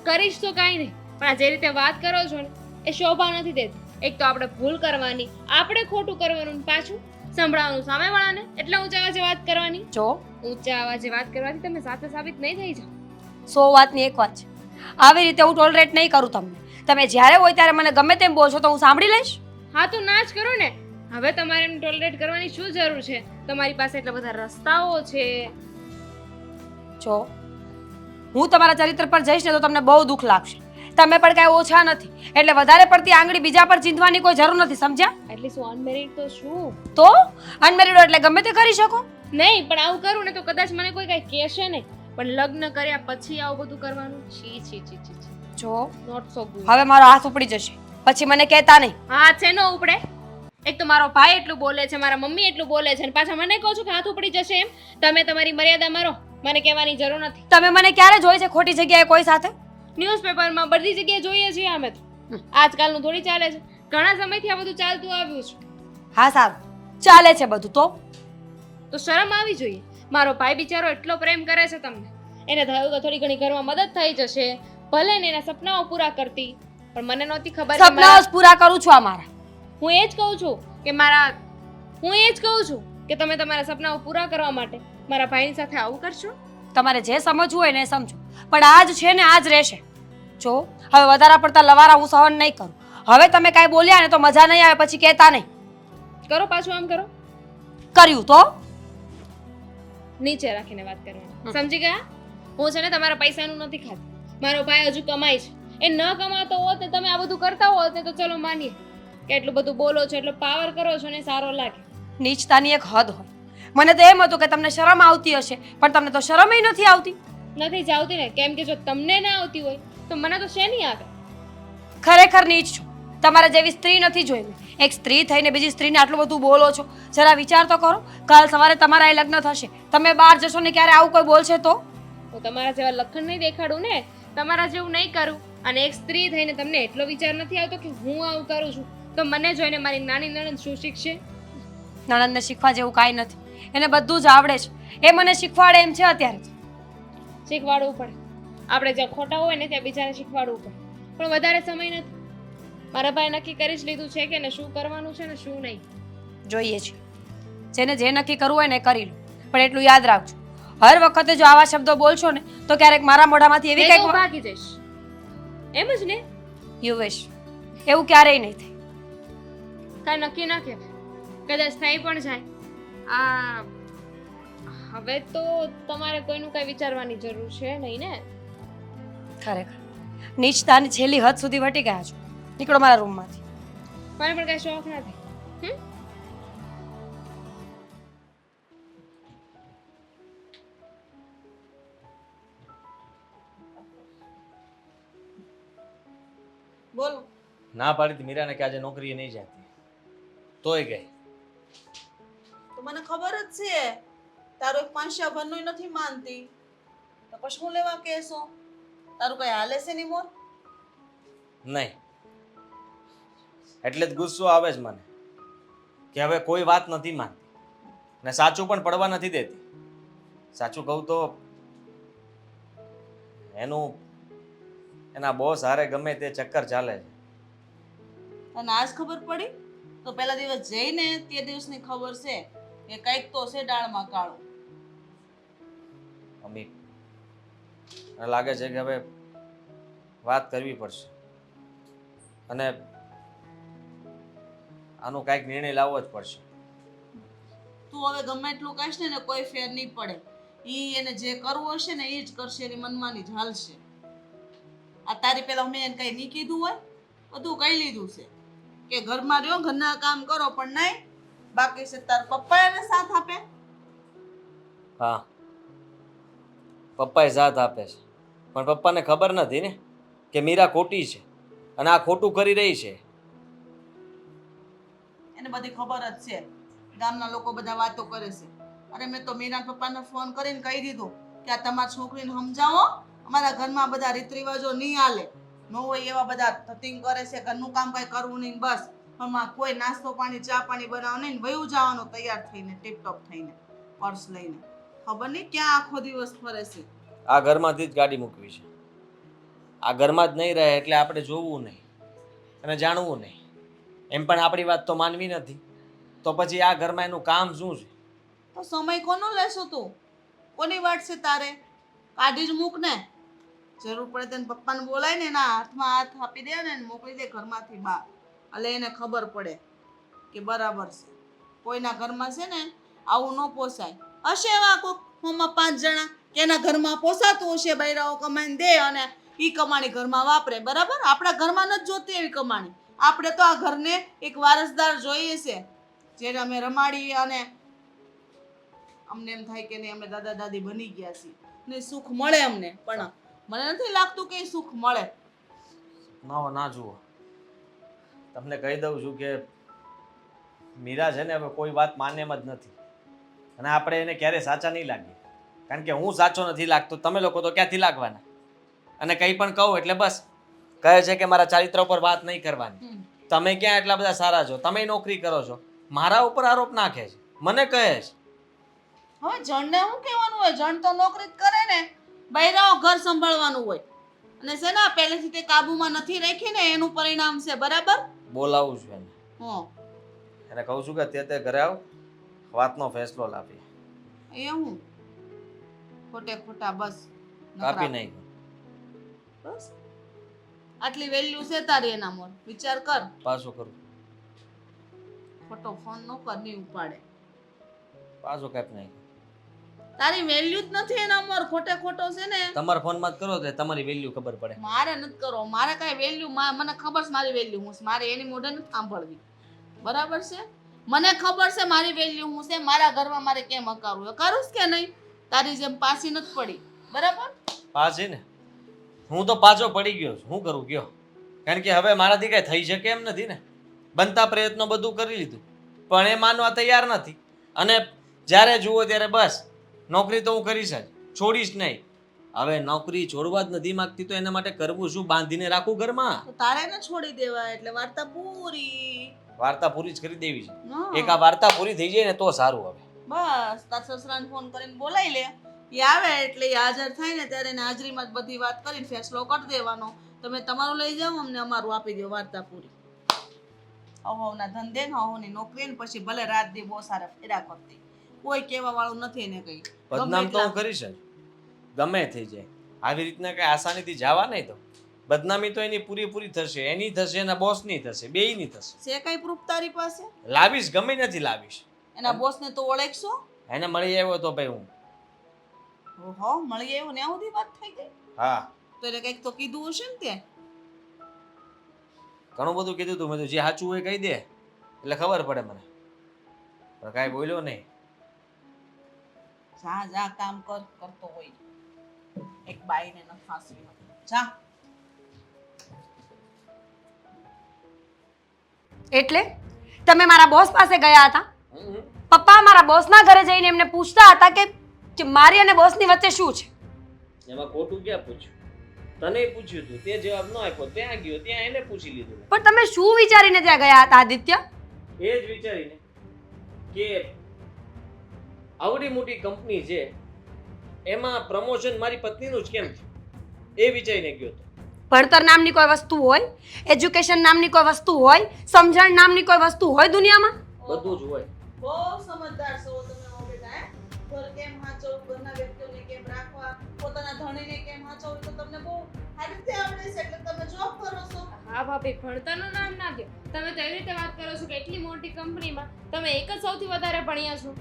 Speaker 4: કરીશ તો કાંઈ નહીં, પણ આ જે રીતે વાત કરો છો ને એ શોભા નથી દેતી. એક તો આપણે ભૂલ કરવાની, આપણે ખોટું કરવાનું, પાછું સંભળાવવાનું સામેવાળાને, એટલે ઊંચા અવાજે વાત કરવાની.
Speaker 1: જો
Speaker 4: ઊંચા અવાજે વાત કરવાથી તમે સાથે સાબિત નહીં થઈ જાઓ.
Speaker 1: 100 વાતની એક વાત છે. આવી રીતે હું ટોલરેટ નહીં કરું તમને. તમે જ્યારે હોય ત્યારે મને ગમે તેમ બોલશો તો હું સાંભળી લઈશ.
Speaker 4: હા, તો ના જ કરો ને. હવે તમારે એમ ટોલરેટ કરવાની શું જરૂર છે? તમારી પાસે એટલા બધા રસ્તાઓ છે.
Speaker 1: જો હું તમારા ચરિત્ર પર જઈશ ને તો તમને બહુ દુઃખ લાગશે. તમે પણ કાંઈ ઓછા નથી, એટલે વધારે પડતી આંગળી બીજા પર ચીંધવાની કોઈ જરૂર નથી, સમજ્યા?
Speaker 4: એટલી શું અનમેરિડ તો શું
Speaker 1: તો અનમેરિડ એટલે ગમે તે કરી શકો.
Speaker 4: નહીં, પણ આવું કરું ને તો કદાચ મને કોઈ કઈ કહેશે નહીં, પણ લગ્ન કર્યા પછી આવું બધું કરવાનું, છી છી છી છી છી,
Speaker 1: જો
Speaker 4: નોટ સો ગુડ.
Speaker 1: હવે મારો હાથ ઉપડી જશે, પછી મને કહેતા નહીં.
Speaker 4: હા છે નો ઉપડે. એક તો મારો ભાઈ એટલું બોલે છે, મારા મમ્મી એટલું બોલે છે, અને પાછા મને કહો છો કે હાથ ઉપડી જશે એમ. તમે તમારી મર્યાદા મારો, મને કહેવાની જરૂર નથી.
Speaker 1: તમે મને ક્યારે જોઈ છે ખોટી જગ્યાએ કોઈ સાથે?
Speaker 4: ન્યૂઝપેપરમાં બધી જગ્યાએ જોઈએ છીએ અમે તો. આજકાલનું થોડી ચાલે છે, ઘણા સમયથી આ બધું ચાલતું આવ્યું છે.
Speaker 1: હા સારું, ચાલે છે બધું
Speaker 4: તો શરમ આવી જોઈએ. મારો ભાઈ બિચારો એટલો પ્રેમ કરે છે તમને, એને થયું કે થોડી ઘણી ઘરમાં મદદ થઈ જશે, ભલે ને એના સપનાઓ પૂરા કરતી, પણ મને નહોતી ખબર કે
Speaker 1: સપનાઓ જ પૂરા કરું છું અમારા.
Speaker 4: હું એ જ કહું છું કે તમે તમારા સપનાઓ પૂરા કરવા માટે મારા ભાઈની સાથે આવું કરશો.
Speaker 1: તમારે જે સમજવું હોય ને એ સમજો, પણ આજ છે ને આજ રહેશે. જો હવે વધારે પડતા લવારા હું સહન નહીં કરું. હવે તમે કાંઈ બોલ્યા ને તો મજા નહીં આવે, પછી કહેતા નહીં.
Speaker 4: કરો પાછું આમ કરો,
Speaker 1: કર્યું તો
Speaker 4: નીચે રાખીને વાત કરવાની, સમજી ગયા? હું છે ને તમારા પૈસાનું નથી ખાતી. મારો ભાઈ હજુ કમાય છે, એ ન કમાતો હોત ને તમે આ બધું કરતા હોત ને તો ચલો માનીએ કે એટલું બધું બોલો છો, એટલો પાવર કરો છો ને સારો લાગે.
Speaker 1: નીચતાની એક હદ હોય. મને તો એમ હતું કે તમને શરમ આવતી હશે, પણ તમને તો શરમય નથી આવતી.
Speaker 4: નથી જ આવતી ને, કેમ કે જો તમને ના આવતી હોય તો મને તો શેની આવે.
Speaker 1: ખરેખર નીચ છો. તમારા જેવી સ્ત્રી નથી જોઈ મેં. એક સ્ત્રી થઈને બીજી સ્ત્રીને આટલું બધું બોલો છો. જરા વિચાર તો કરો, કાલ સવારે તમારા એ લગ્ન થશે, તમે બહાર જશો ને ક્યારે આવું કોઈ બોલશે તો?
Speaker 4: હું તમારા જેવા લખણ નહીં દેખાડું ને, તમારા જેવું નહીં કરું. અને એક સ્ત્રી થઈને તમને એટલો વિચાર નથી આવતો કે હું આવું કરું છું, તો મને જોઈને મારી નાની નણંદ શું શીખશે?
Speaker 1: નણંદને શીખવા જેવું કાંઈ નથી, એને બધું જ આવડે છે. એ મને શીખવાડે એમ છે અત્યારે જ.
Speaker 4: શીખવાડવું પડે. આપણે જ્યાં ખોટા હોય ને ત્યાં બીજાને શીખવાડવું પડે, પણ વધારે સમય નથી. મારા ભાઈ નક્કી કરી જ લીધું છે કે ને શું કરવાનું છે ને શું નહીં.
Speaker 1: જોઈએ છીએ, જેને જે નક્કી કરવું હોય ને એ કરી લો, પણ એટલું યાદ રાખજો, હર વખતે જો આવા શબ્દો બોલશો ને તો ક્યારેક મારા મોઢામાંથી એવી
Speaker 4: નહીં તો
Speaker 1: કંઈક
Speaker 4: ભાગી જઈશ, એમ જ ને?
Speaker 1: You wish. એવું ક્યારેય નહીં થાય.
Speaker 4: કાંઈ નક્કી ના કહેવાય, કદાચ થઈ પણ જાય. આ હવે તો તમારે કોઈનું કઈ વિચારવાની જરૂર છે નહીં ને.
Speaker 1: ખરેખર નીચતાની છેલ્લી હદ સુધી વટી ગયા છો. નીકળો મારા રૂમમાંથી.
Speaker 4: મને પણ કઈ શોખ નથી.
Speaker 3: બોલો.
Speaker 5: ના પાડી હતી મીરાને કે આજે નોકરીએ નહીં જતી, તોય ગઈ.
Speaker 3: તો મને ખબર જ છે તારો એક પાંચા ભરનું નથી માનતી, તો પછી હું લેવા કહેશો? તારું કઈ હાલે છે ની મોર?
Speaker 5: નહીં, એટલે જ ગુસ્સો આવે છે મને કે હવે કોઈ વાત નથી માનતી ને સાચું પણ પડવા નથી દેતી. સાચું કહું તો એના બોસ હારે ગમે તે ચક્કર ચાલે છે.
Speaker 3: અને આજ ખબર પડી તો પહેલા દિવસ જઈને તે દિવસની ખબર છે કે કંઈક તો છે ડાળમાં કાળું.
Speaker 5: મમ્મી, મને લાગે છે કે હવે વાત કરવી પડશે અને આનો કાંઈક નિર્ણય લાવવો જ પડશે.
Speaker 3: તું હવે ગમે એટલું કહીશ ને કોઈ ફેર નહીં પડે. એને જે કરવું હશે ને એ જ કરશે, એની મનમાની જ હાલશે. આ તારી પેલા મેં એને કઈ નહીં કીધું હોય, બધું કહી લીધું છે કે ઘરમાં રહ્યો, ઘરના કામ કરો, પણ નહીં બાકી છે તાર પપ્પા એને સાથ આપે.
Speaker 5: હા, પપ્પાએ સાથ આપે છે, પણ પપ્પાને ખબર નથી ને કે મીરા ખોટી છે અને આ ખોટું કરી રહી છે.
Speaker 3: એને બધી ખબર જ છે, ગામના લોકો બધા વાતો કરે છે. અરે મેં તો મીરા પપ્પાને ફોન કરીને કહી દીધું કે આ તમારી છોકરીને સમજાવો, અમારા ઘરમાં બધા રીત રિવાજો નહીં હાલે, ન હોય એવા બધા ધતિંગ કરે છે, ઘરનું કામ કઈ કરવું નહીં, બસ ઘરમાં કોઈ નાસ્તો પાણી ચા પાણી બનાવવાનું નહીં, વયું જવાનું તૈયાર થઈને ટીપટોપ થઈને પર્સ લઈને. ખબર નહીં ક્યાં આખો દિવસ ફરે છે.
Speaker 5: આ ઘરમાંથી જ ગાડી મૂકવી છે. આ ઘરમાં જ નહીં રહે એટલે આપણે જોવું નહીં અને જાણવું નહીં. એમ પણ આપણી વાત તો માનવી નથી, તો પછી આ ઘરમાં એનું કામ શું છે?
Speaker 3: તો સમય કોનો લેશો તું? કોની વાટ છે તારે? કાઢી જ મૂક ને. જરૂર પડે તેને પપ્પાને બોલાય ને એના હાથમાં હાથ આપી દે ને મોકલી દે ઘરમાંથી બહાર, એટલે એને ખબર પડે કે બરાબર છે. કોઈના ઘરમાં છે ને આવું ન પોસાય. હશે એવા કોઈક હોમાં 5 જણા કે એના ઘરમાં પોસાતું હશે, બૈરાઓ કમાઈને દે અને ઈ કમાણી ઘરમાં વાપરે, બરાબર? આપણા ઘરમાં નથી જોતી એવી કમાણી. આપણે તો આ ઘરને એક વારસદાર જોઈએ છે, જેને અમે રમાડી અને અમને એમ થાય કે નહીં અમે દાદા દાદી બની ગયા છીએ ને સુખ મળે અમને, પણ મને નથી લાગતું કે ઈ સુખ મળે.
Speaker 5: ના જુઓ, તમને કહી દઉં છું કે મીરા છે ને હવે કોઈ વાત માને એમ જ નથી, અને આપણે એને ક્યારે સાચા નહીં લાગીએ, કારણ કે હું સાચો નથી લાગતો, તમે લોકો તો ક્યાંથી લાગવાના. અને કંઈ પણ કહું એટલે બસ કહે છે કે મારા ચારિત્ર ઉપર વાત નહીં કરવાની. તમે ક્યાં એટલા બધા સારા છો, તમે નોકરી કરો છો, મારા ઉપર આરોપ નાખે છે, મને કહે છે.
Speaker 3: હવે જણને શું કહેવાનું હોય? જણ તો નોકરી જ કરે ને, બૈરાઓ ઘર સંભાળવાનું હોય. અને છે ને પહેલેથી તે કાબુમાં નથી રાખી ને એનું પરિણામ છે, બરાબર?
Speaker 5: બોલાવું છું એને,
Speaker 3: હં,
Speaker 5: એને કહું છું કે તે ઘરે આવ, વાતનો ફેસલો લાવીએ.
Speaker 3: એવું ખોટે ખોટા બસ
Speaker 5: કાપી
Speaker 3: નકરા.
Speaker 5: નહીં.
Speaker 3: બસ આટલી વેલ્યુ છે તારી એના મોર, વિચાર કર.
Speaker 5: પાછો કરું,
Speaker 3: ખોટો ફોન નો કર, નહીં ઉપાડે.
Speaker 5: પાછો કાપી નહીં.
Speaker 3: તારી વેલ્યુ જ નથી એના મોર, ખોટે ખોટો છે ને.
Speaker 5: તમારા ફોનમાં જ કરો તો તમારી વેલ્યુ ખબર પડે.
Speaker 3: મારે નથી કરો, મારે કઈ વેલ્યુ, મને ખબર છે મારી વેલ્યુ હું છે, મારે એની મોઢે નથી સાંભળવી, બરાબર છે? મને ખબર છે મારી વેલ્યુ હું છે, મારા ઘરમાં મારે કેમ હકારવું એ કરું કે નહીં. તારી જેમ પાછી નથી પડી, બરાબર?
Speaker 5: પાછી ને હું તો પાછો પડી ગયો છું, શું કરું કયો? કારણ કે હવે મારાથી કઈ થઈ શકે એમ નથી ને. બનતા પ્રયત્નો બધું કરી લીધું, પણ એ માનવા તૈયાર નથી. અને જ્યારે જુઓ ત્યારે બસ નોકરી તો હું કરીશ જ, છોડીશ નહીં. હવે નોકરી છોડવા જ નથી માંગતી તો એના માટે કરવું શું? બાંધીને રાખું ઘરમાં.
Speaker 3: તો તારે ને છોડી દેવા એટલે વાર્તા પૂરી.
Speaker 5: વાર્તા પૂરી જ કરી દેવી છે.
Speaker 3: હા.
Speaker 5: એક આ વાર્તા પૂરી થઈ જાય ને તો સારું. હવે
Speaker 3: બસ તાર સસરાને ફોન કરીને બોલાવી લે, એ આવે એટલે એ હાજર થાય ને ત્યારે એને હાજરીમાં જ બધી વાત કરીને ફેસલો કરી દેવાનો. તમે તમારું લઈ જાઓ, અમને અમારું આપી દો, વાર્તા પૂરી. અહોના ધંધે ને અહોની નોકરી ને પછી ભલે રાત દી બહુ સારા ફેરા કરતી, કોઈ કહેવા વાળું નથી એને કઈ.
Speaker 5: બદનામ તો હું કરીશ જ, ગમે થઈ જાય. આવી રીતના કઈ આસાનીથી જવા નહીં તો બદનામી તો એની પૂરી થશે, એની થશે, એના બોસની થશે, બેયની થશે.
Speaker 3: છે કઈ પ્રૂફ તારી પાસે?
Speaker 5: લાવીશ, ગમે નથી લાવીશ.
Speaker 3: એના બોસને તો ઓળખશો?
Speaker 5: એને મળી આવ્યો તો ભાઈ હું.
Speaker 3: ઓહો, મળી આવ્યો ને આ બધી વાત થઈ ગઈ.
Speaker 5: હા,
Speaker 3: તો એને કઈક તો કીધું હશે ને તે.
Speaker 5: ઘણું બધું કીધું તું, મેં તો જે સાચું હોય કહી દે એટલે ખબર પડે મને, પણ કાંઈ બોલ્યો નહીં.
Speaker 3: જા જા કામ કરતો હોય, એક બાઈને ન ફાંસવી જા.
Speaker 1: એટલે તમે મારા બોસ પાસે ગયા હતા? પપ્પા મારા બોસના ઘરે જઈને એમને પૂછતા હતા કે મારી અને બોસની વચ્ચે શું છે?
Speaker 5: એમાં ખોટું ક્યાં પૂછ્યું? તને પૂછ્યું તું, તે જવાબ ન આપ્યો, ત્યાં ગયો, ત્યાં એને પૂછી લીધું.
Speaker 1: પણ તમે શું વિચારીને ત્યાં ગયા હતા આદિત્ય?
Speaker 5: એ જ વિચારીને કે આવડી મોટી કંપની છે એમાં પ્રમોશન મારી પત્નીનું જ કેમ છે, એ વિચારીને ગયો હતો.
Speaker 1: ભણતર નામની કોઈ વસ્તુ હોય, એજ્યુકેશન નામની કોઈ વસ્તુ હોય, સમજણ નામની કોઈ વસ્તુ હોય દુનિયામાં?
Speaker 5: બધું જ હોય.
Speaker 3: બહુ સમજદાર છો તમે હો બેટા. ઘર કેમ હાચવવું, ઘરના વ્યક્તિઓને કેમ રાખવા, પોતાના ધણીને કેમ હાચવવું, તો તમને બહુ સારી રીતે આવડે છે એટલે તમે જોબ કરો છો.
Speaker 4: હા ભાભી, ભણતરનું નામ ના દો. તમે તો એવી રીતે વાત કરો છો કે એટલી મોટી કંપનીમાં તમે એક જ સૌથી વધારે ભણ્યા છો.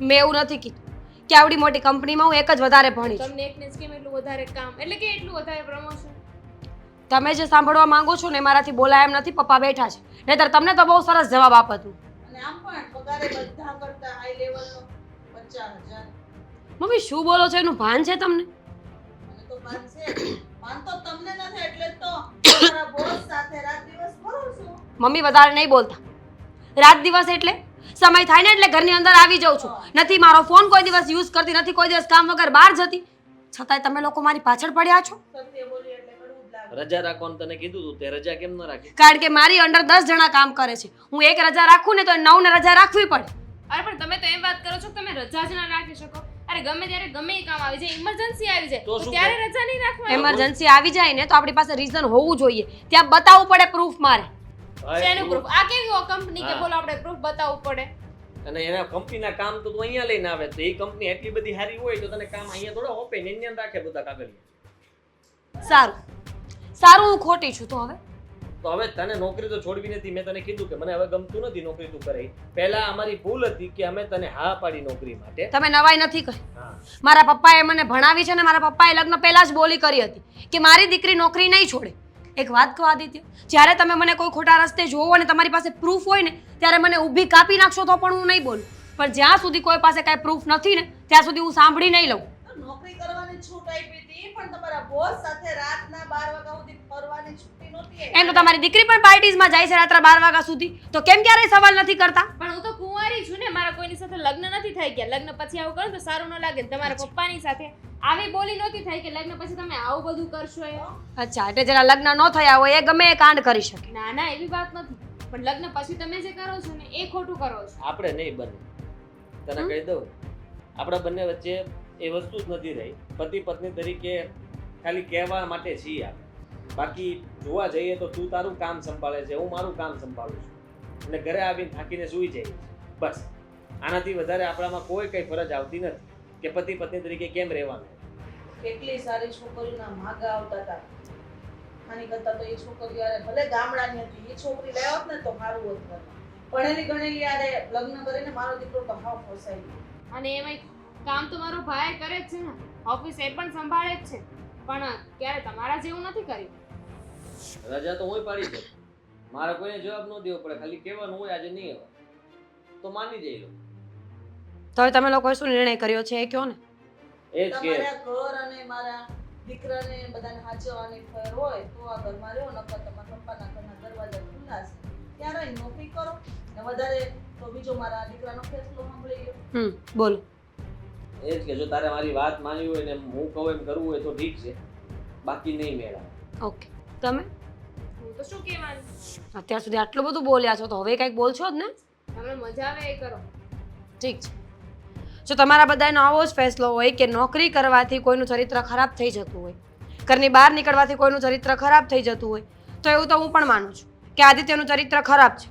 Speaker 1: મેં એવું નથી કીધું કે આવડી મોટી કંપનીમાં હું એક જ વધારે ભણી છું.
Speaker 4: તમને એકને જ કેમ એટલું વધારે કામ, એટલે કે એટલું વધારે પ્રમોશન?
Speaker 1: તમે જે સાંભળવા માંગો છો ને એમાંથી બોલાય એમ નથી, પપ્પા બેઠા છે, નહીંતર તમને તો બહુ સરસ જવાબ આપતું.
Speaker 3: અને આમ પણ પગારે બધા કરતા હાઈ લેવલનો 50,000.
Speaker 1: મમ્મી શું બોલો છો એનું ભાન છે તમને?
Speaker 3: અને તો ભાન છે, ભાન તો તમને નથી એટલે જ તો તમારા બોસ સાથે રાત દિવસ ફરો છો.
Speaker 1: મમ્મી વધારે નહીં બોલતા. રાત દિવસ એટલે સમય થાય ને એટલે ઘરની અંદર આવી જાઉં છું. નથી મારો ફોન કોઈ દિવસ યુઝ કરતી, નથી કોઈ દિવસ કામ વગર બહાર જતી, છતાંય તમે લોકો મારી પાછળ પડ્યા છો.
Speaker 3: સત્ય બોલી એટલે કડવું જ લાગે.
Speaker 5: રજા રાખવાનું તને કીધું તું, તે રજા કેમ ન રાખી?
Speaker 1: કારણ કે મારી અંડર 10 જણા કામ કરે છે. હું એક રજા રાખું ને તો 9 ને રજા રાખવી પડે.
Speaker 4: અરે પણ તમે તો એમ વાત કરો છો કે તમે રજા જ ના રાખી શકો. અરે ગમે ત્યારે ગમે એ કામ આવી જાય, ઇમરજન્સી આવી જાય
Speaker 5: તો
Speaker 4: તો
Speaker 5: શું
Speaker 4: ત્યારે રજા નહીં રાખવાની.
Speaker 1: એમરજન્સી આવી જાય ને તો આપણી પાસે રીઝન હોવું જોઈએ, ત્યાં બતાવવું પડે પ્રૂફ મારે.
Speaker 4: શેનું proof? આ કેવી કંપની કે
Speaker 5: હા.
Speaker 4: બોલો આપણે પ્રૂફ બતાવવું પડે?
Speaker 5: અને એના કંપનીના કામ તો તું અહીંયા લઈને આવે, તો એ કંપની એટલી બધી સારી હોય તો તને કામ અહીંયા થોડા હોપે ને અહીંયા રાખે બધા કાગળિયા.
Speaker 1: સારું સારું, હું ખોટી છું તો હવે
Speaker 5: તો હવે તને નોકરી તો છોડવી નથી. મેં તને કીધું કે મને હવે ગમતું નથી નોકરી તું કરે. પહેલા અમારી ભૂલ હતી કે અમે તને હા પાડી નોકરી માટે.
Speaker 1: તમે નવાઈ નથી કરી.
Speaker 5: હા.
Speaker 1: મારા પપ્પાએ મને ભણાવી છે ને મારા પપ્પાએ લગ્ન પહેલા જ બોલી કરી હતી કે મારી દીકરી નોકરી નહીં છોડે. એક વાત કહો આદિત્ય, જ્યારે તમે મને કોઈ ખોટા રસ્તે જોવો અને તમારી પાસે પ્રૂફ હોય ને ત્યારે મને ઊભી કાપી નાખશો તો પણ હું નહીં બોલું, પણ જ્યાં સુધી કોઈ પાસે કાંઈ પ્રૂફ નથી ને ત્યાં સુધી હું સાંભળી નહીં લઉં.
Speaker 3: નોકરી કરવાની છૂટ આપી હતી પણ તમારા બોસ સાથે રાતના 12 વાગ્યા સુધી ફરવાની છૂટી નહોતી
Speaker 1: એમ તો તમારી દીકરી પણ પાર્ટીઝમાં જાય છે રાત્રે 12 વાગ્યા સુધી, તો કેમ ક્યારેય સવાલ નથી કરતા?
Speaker 4: પણ હું તો કુંવારી છું ને, મારા કોઈની સાથે લગ્ન નથી થઈ ગયા. લગ્ન પછી આવું કરું તો સારું ન લાગે. તમારા પપ્પાની સાથે આવી બોલી નહોતી થઈ કે લગ્ન પછી તમે આવું બધું કરશો એમ.
Speaker 1: અચ્છા, એટલે જેના લગ્ન ન થયા હોય એ ગમે એ કાંડ કરી શકે.
Speaker 4: ના ના, એવી વાત નથી. પણ લગ્ન પછી તમે જે કરો છો ને એ ખોટું કરો છો.
Speaker 5: આપણે નહીં બને. તને કહી દઉં, આપણા બંને વચ્ચે એ વસ્તુ જ નથી રહી. પતિ પત્ની તરીકે ખાલી કહેવા માટે છીએ આપણે. બાકી જોવા જઈએ તો તું તારું કામ સંભાળે છે, હું મારું કામ સંભાળું છું, અને ઘરે આવીને થાકીને સૂઈ જઈએ. બસ આનાથી વધારે આપણામાં કોઈ કઈ ફરજ આવતી નથી કે પતિ પત્ની તરીકે કેમ રહેવાનું.
Speaker 3: કેટલી સારી છોકરીઓના માગા આવતા હતા. આની કરતા તો એ છોકરીઓ યારે ભલે ગામડાની હતી, એ છોકરી લાવ્યા હોત ને તો સારું હોત. ભણેલી ગણેલી યારે લગ્ન કરીને મારો દીકરો તો હાવ ફસાઈ ગયો.
Speaker 4: અને એમાંય કામ તો મારો ભાઈ કરે જ છે ને, ઓફિસ એ પણ સંભાળે જ છે, પણ ક્યારે તમારા જેવું નથી કર્યું.
Speaker 5: રજા તો હું પાડી દઉં, મારે કોઈને જવાબ ન દેવો પડે, ખાલી કહેવાનું હોય આજે નહીં આવે તો માની જઈ લો.
Speaker 1: તો હવે તમે લોકોએ શું નિર્ણય કર્યો છે એ કહો ને.
Speaker 5: એ જ કે
Speaker 3: તમારા ઘર અને મારા દીકરાને બધાને સાચવવાની ફર હોય તો આ ઘરમાં રહ્યો, નકર તમારા પપ્પાના ઘરના દરવાજા ખુલ્લા છે ત્યાં રહીને નોકરી કરો ને વધારે તો બીજો મારા દીકરાનો ફેસલો સાંભળી લો.
Speaker 1: બોલો.
Speaker 5: એ જ કે જો તારે મારી વાત માનવી હોય ને હું કહું એમ કરવું હોય તો ઠીક છે, બાકી નહીં મેળા.
Speaker 1: ઓકે, તમે
Speaker 4: હું તો શું કહેવાનું,
Speaker 1: અત્યાર સુધી આટલું બધું બોલ્યા છો તો હવે કંઈક બોલશો જ ને.
Speaker 4: તમને મજા આવે એ કરો.
Speaker 1: ઠીક છે, જો તમારા બધાનો આવો જ ફેસલો હોય કે નોકરી કરવાથી કોઈનું ચરિત્ર ખરાબ થઈ જતું હોય, ઘરની બહાર નીકળવાથી કોઈનું ચરિત્ર ખરાબ થઈ જતું હોય, તો એવું તો હું પણ માનું છું કે આદિત્યનું ચરિત્ર ખરાબ છે,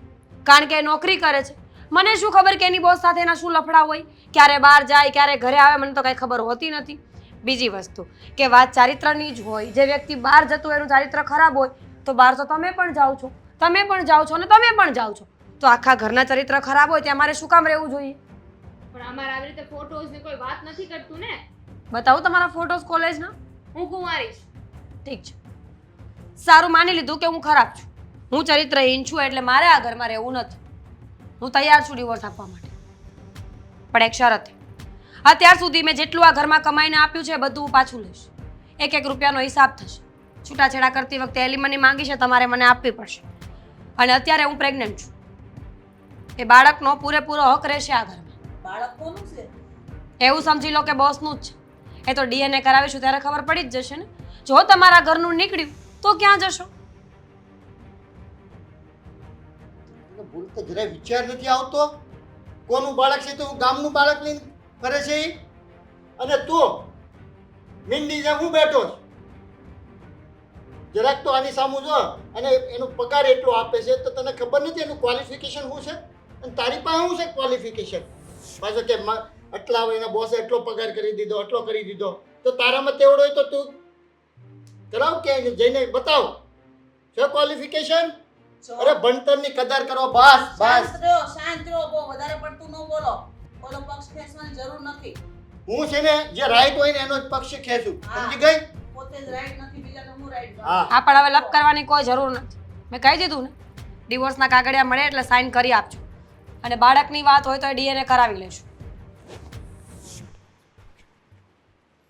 Speaker 1: કારણ કે એ નોકરી કરે છે. મને શું ખબર કે એની બોસ સાથે એના શું લફડા હોય, ક્યારે બહાર જાય ક્યારે ઘરે આવે, મને તો કાંઈ ખબર હોતી નથી. બીજી વસ્તુ કે વાત ચારિત્રની જ હોય, જે વ્યક્તિ બહાર જતું હોય એનું ચારિત્ર ખરાબ હોય તો બહાર તો તમે પણ જાઓ છો, તમે પણ જાઓ છો અને તમે પણ જાઓ છો, તો આખા ઘરના ચરિત્ર ખરાબ હોય ત્યાં મારે શું કામ રહેવું જોઈએ?
Speaker 4: પણ અમારે આવી રીતે ફોટોઝ ને કોઈ વાત નથી કરતું ને.
Speaker 1: બતાવું તમારા ફોટોસ કોલેજના?
Speaker 4: હું કુંવારી છું.
Speaker 1: ઠીક છે, સારું, માની લીધું કે હું ખરાબ છું, હું ચરિત્રહીન છું, એટલે મારે આ ઘરમાં રહેવું નથી. હું તૈયાર છું ડિવોર્સ આપવા માટે, પણ એક શરતે. અત્યાર સુધી મેં જેટલું આ ઘરમાં કમાઈને આપ્યું છે એ બધું હું પાછું લઈશ. 1-1 રૂપિયાનો હિસાબ થશે. છૂટાછેડા કરતી વખતે એલિમની માંગી છે તમારે મને આપવી પડશે. અને અત્યારે હું પ્રેગ્નન્ટ છું, એ બાળકનો પૂરેપૂરો હક રહેશે આ ઘરમાં.
Speaker 3: બાળક કોનું છે?
Speaker 1: એવું સમજી લો કે બોસનું જ છે. એ તો DNA કરાવીશું ત્યારે ખબર પડી જ જશે ને. જો તમારા ઘરનું નીકળ્યું તો ક્યાં જશો?
Speaker 2: ભૂલ તો જરાય વિચાર નથી આવતો. કોનું બાળક છે તો હું ગામનું બાળક લઈને ફરે છે ઈ? અને તું મીંડી જેમ હું બેઠો છું. જરાક તો આની સામું જો, અને એનો પગાર એટલો આપે છે તો તને ખબર નથી એનું ક્વોલિફિકેશન શું છે? અને તારી પાસે શું છે ક્વોલિફિકેશન? પાછો કે આટલા એના બોસે એટલો પગાર કરી દીધો, આટલો કરી દીધો, તો તારામાં તેવડો હોય તો તું કરાવ કે જઈને બતાવ છે ક્વોલિફિકેશન. અરે ભણતરની કદર કરો, બસ બસ.
Speaker 3: શાંત રહો, બહુ વધારે પડતું ન બોલો. બોલો પક્ષ ખેંચવાની જરૂર નથી.
Speaker 2: હું છે ને જે રાઈટ હોય ને એનો જ પક્ષ ખેંચું, સમજી ગઈ?
Speaker 3: પોતે જ રાઈટ નથી, બીજાને હું રાઈટ ગણું.
Speaker 2: હા.
Speaker 1: આ પણ હવે લપ કરવાની કોઈ જરૂર નથી. મેં કહી દીધું ને, ડિવોર્સના કાગળિયા મળે એટલે સાઈન કરી આપજો, અને બાળકની વાત હોય તો DNA કરાવી લેશું.